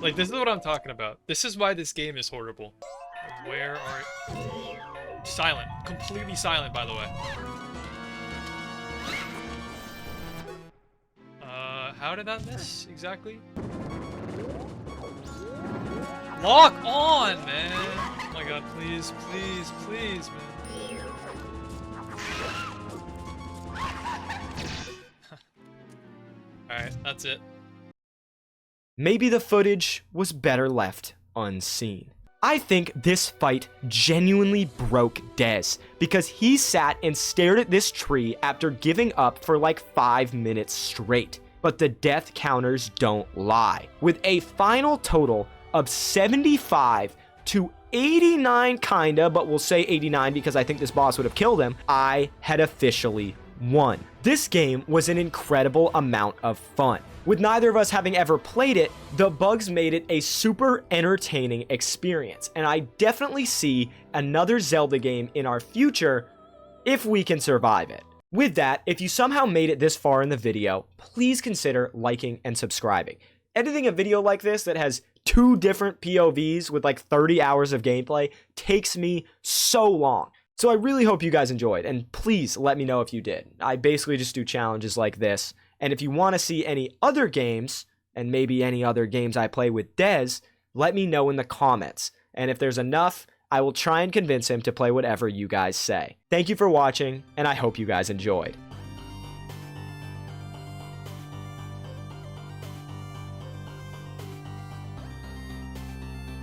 Like, this is what I'm talking about. This is why this game is horrible. Where are... Silent. Completely silent, by the way. How did that miss, exactly? Lock on, man! Oh my god, please, please, please, man. Alright, that's it. Maybe the footage was better left unseen. I think this fight genuinely broke Dez because he sat and stared at this tree after giving up for like 5 minutes straight. But the death counters don't lie. With a final total of 75 to 89 kinda, but we'll say 89 because I think this boss would have killed him, I had officially won. This game was an incredible amount of fun. With neither of us having ever played it, the bugs made it a super entertaining experience, and I definitely see another Zelda game in our future if we can survive it. With that, if you somehow made it this far in the video, please consider liking and subscribing. Editing a video like this that has 2 different POVs with like 30 hours of gameplay takes me so long. So I really hope you guys enjoyed, and please let me know if you did. I basically just do challenges like this, and if you want to see any other games, and maybe any other games I play with Dez, let me know in the comments. And if there's enough, I will try and convince him to play whatever you guys say. Thank you for watching, and I hope you guys enjoyed.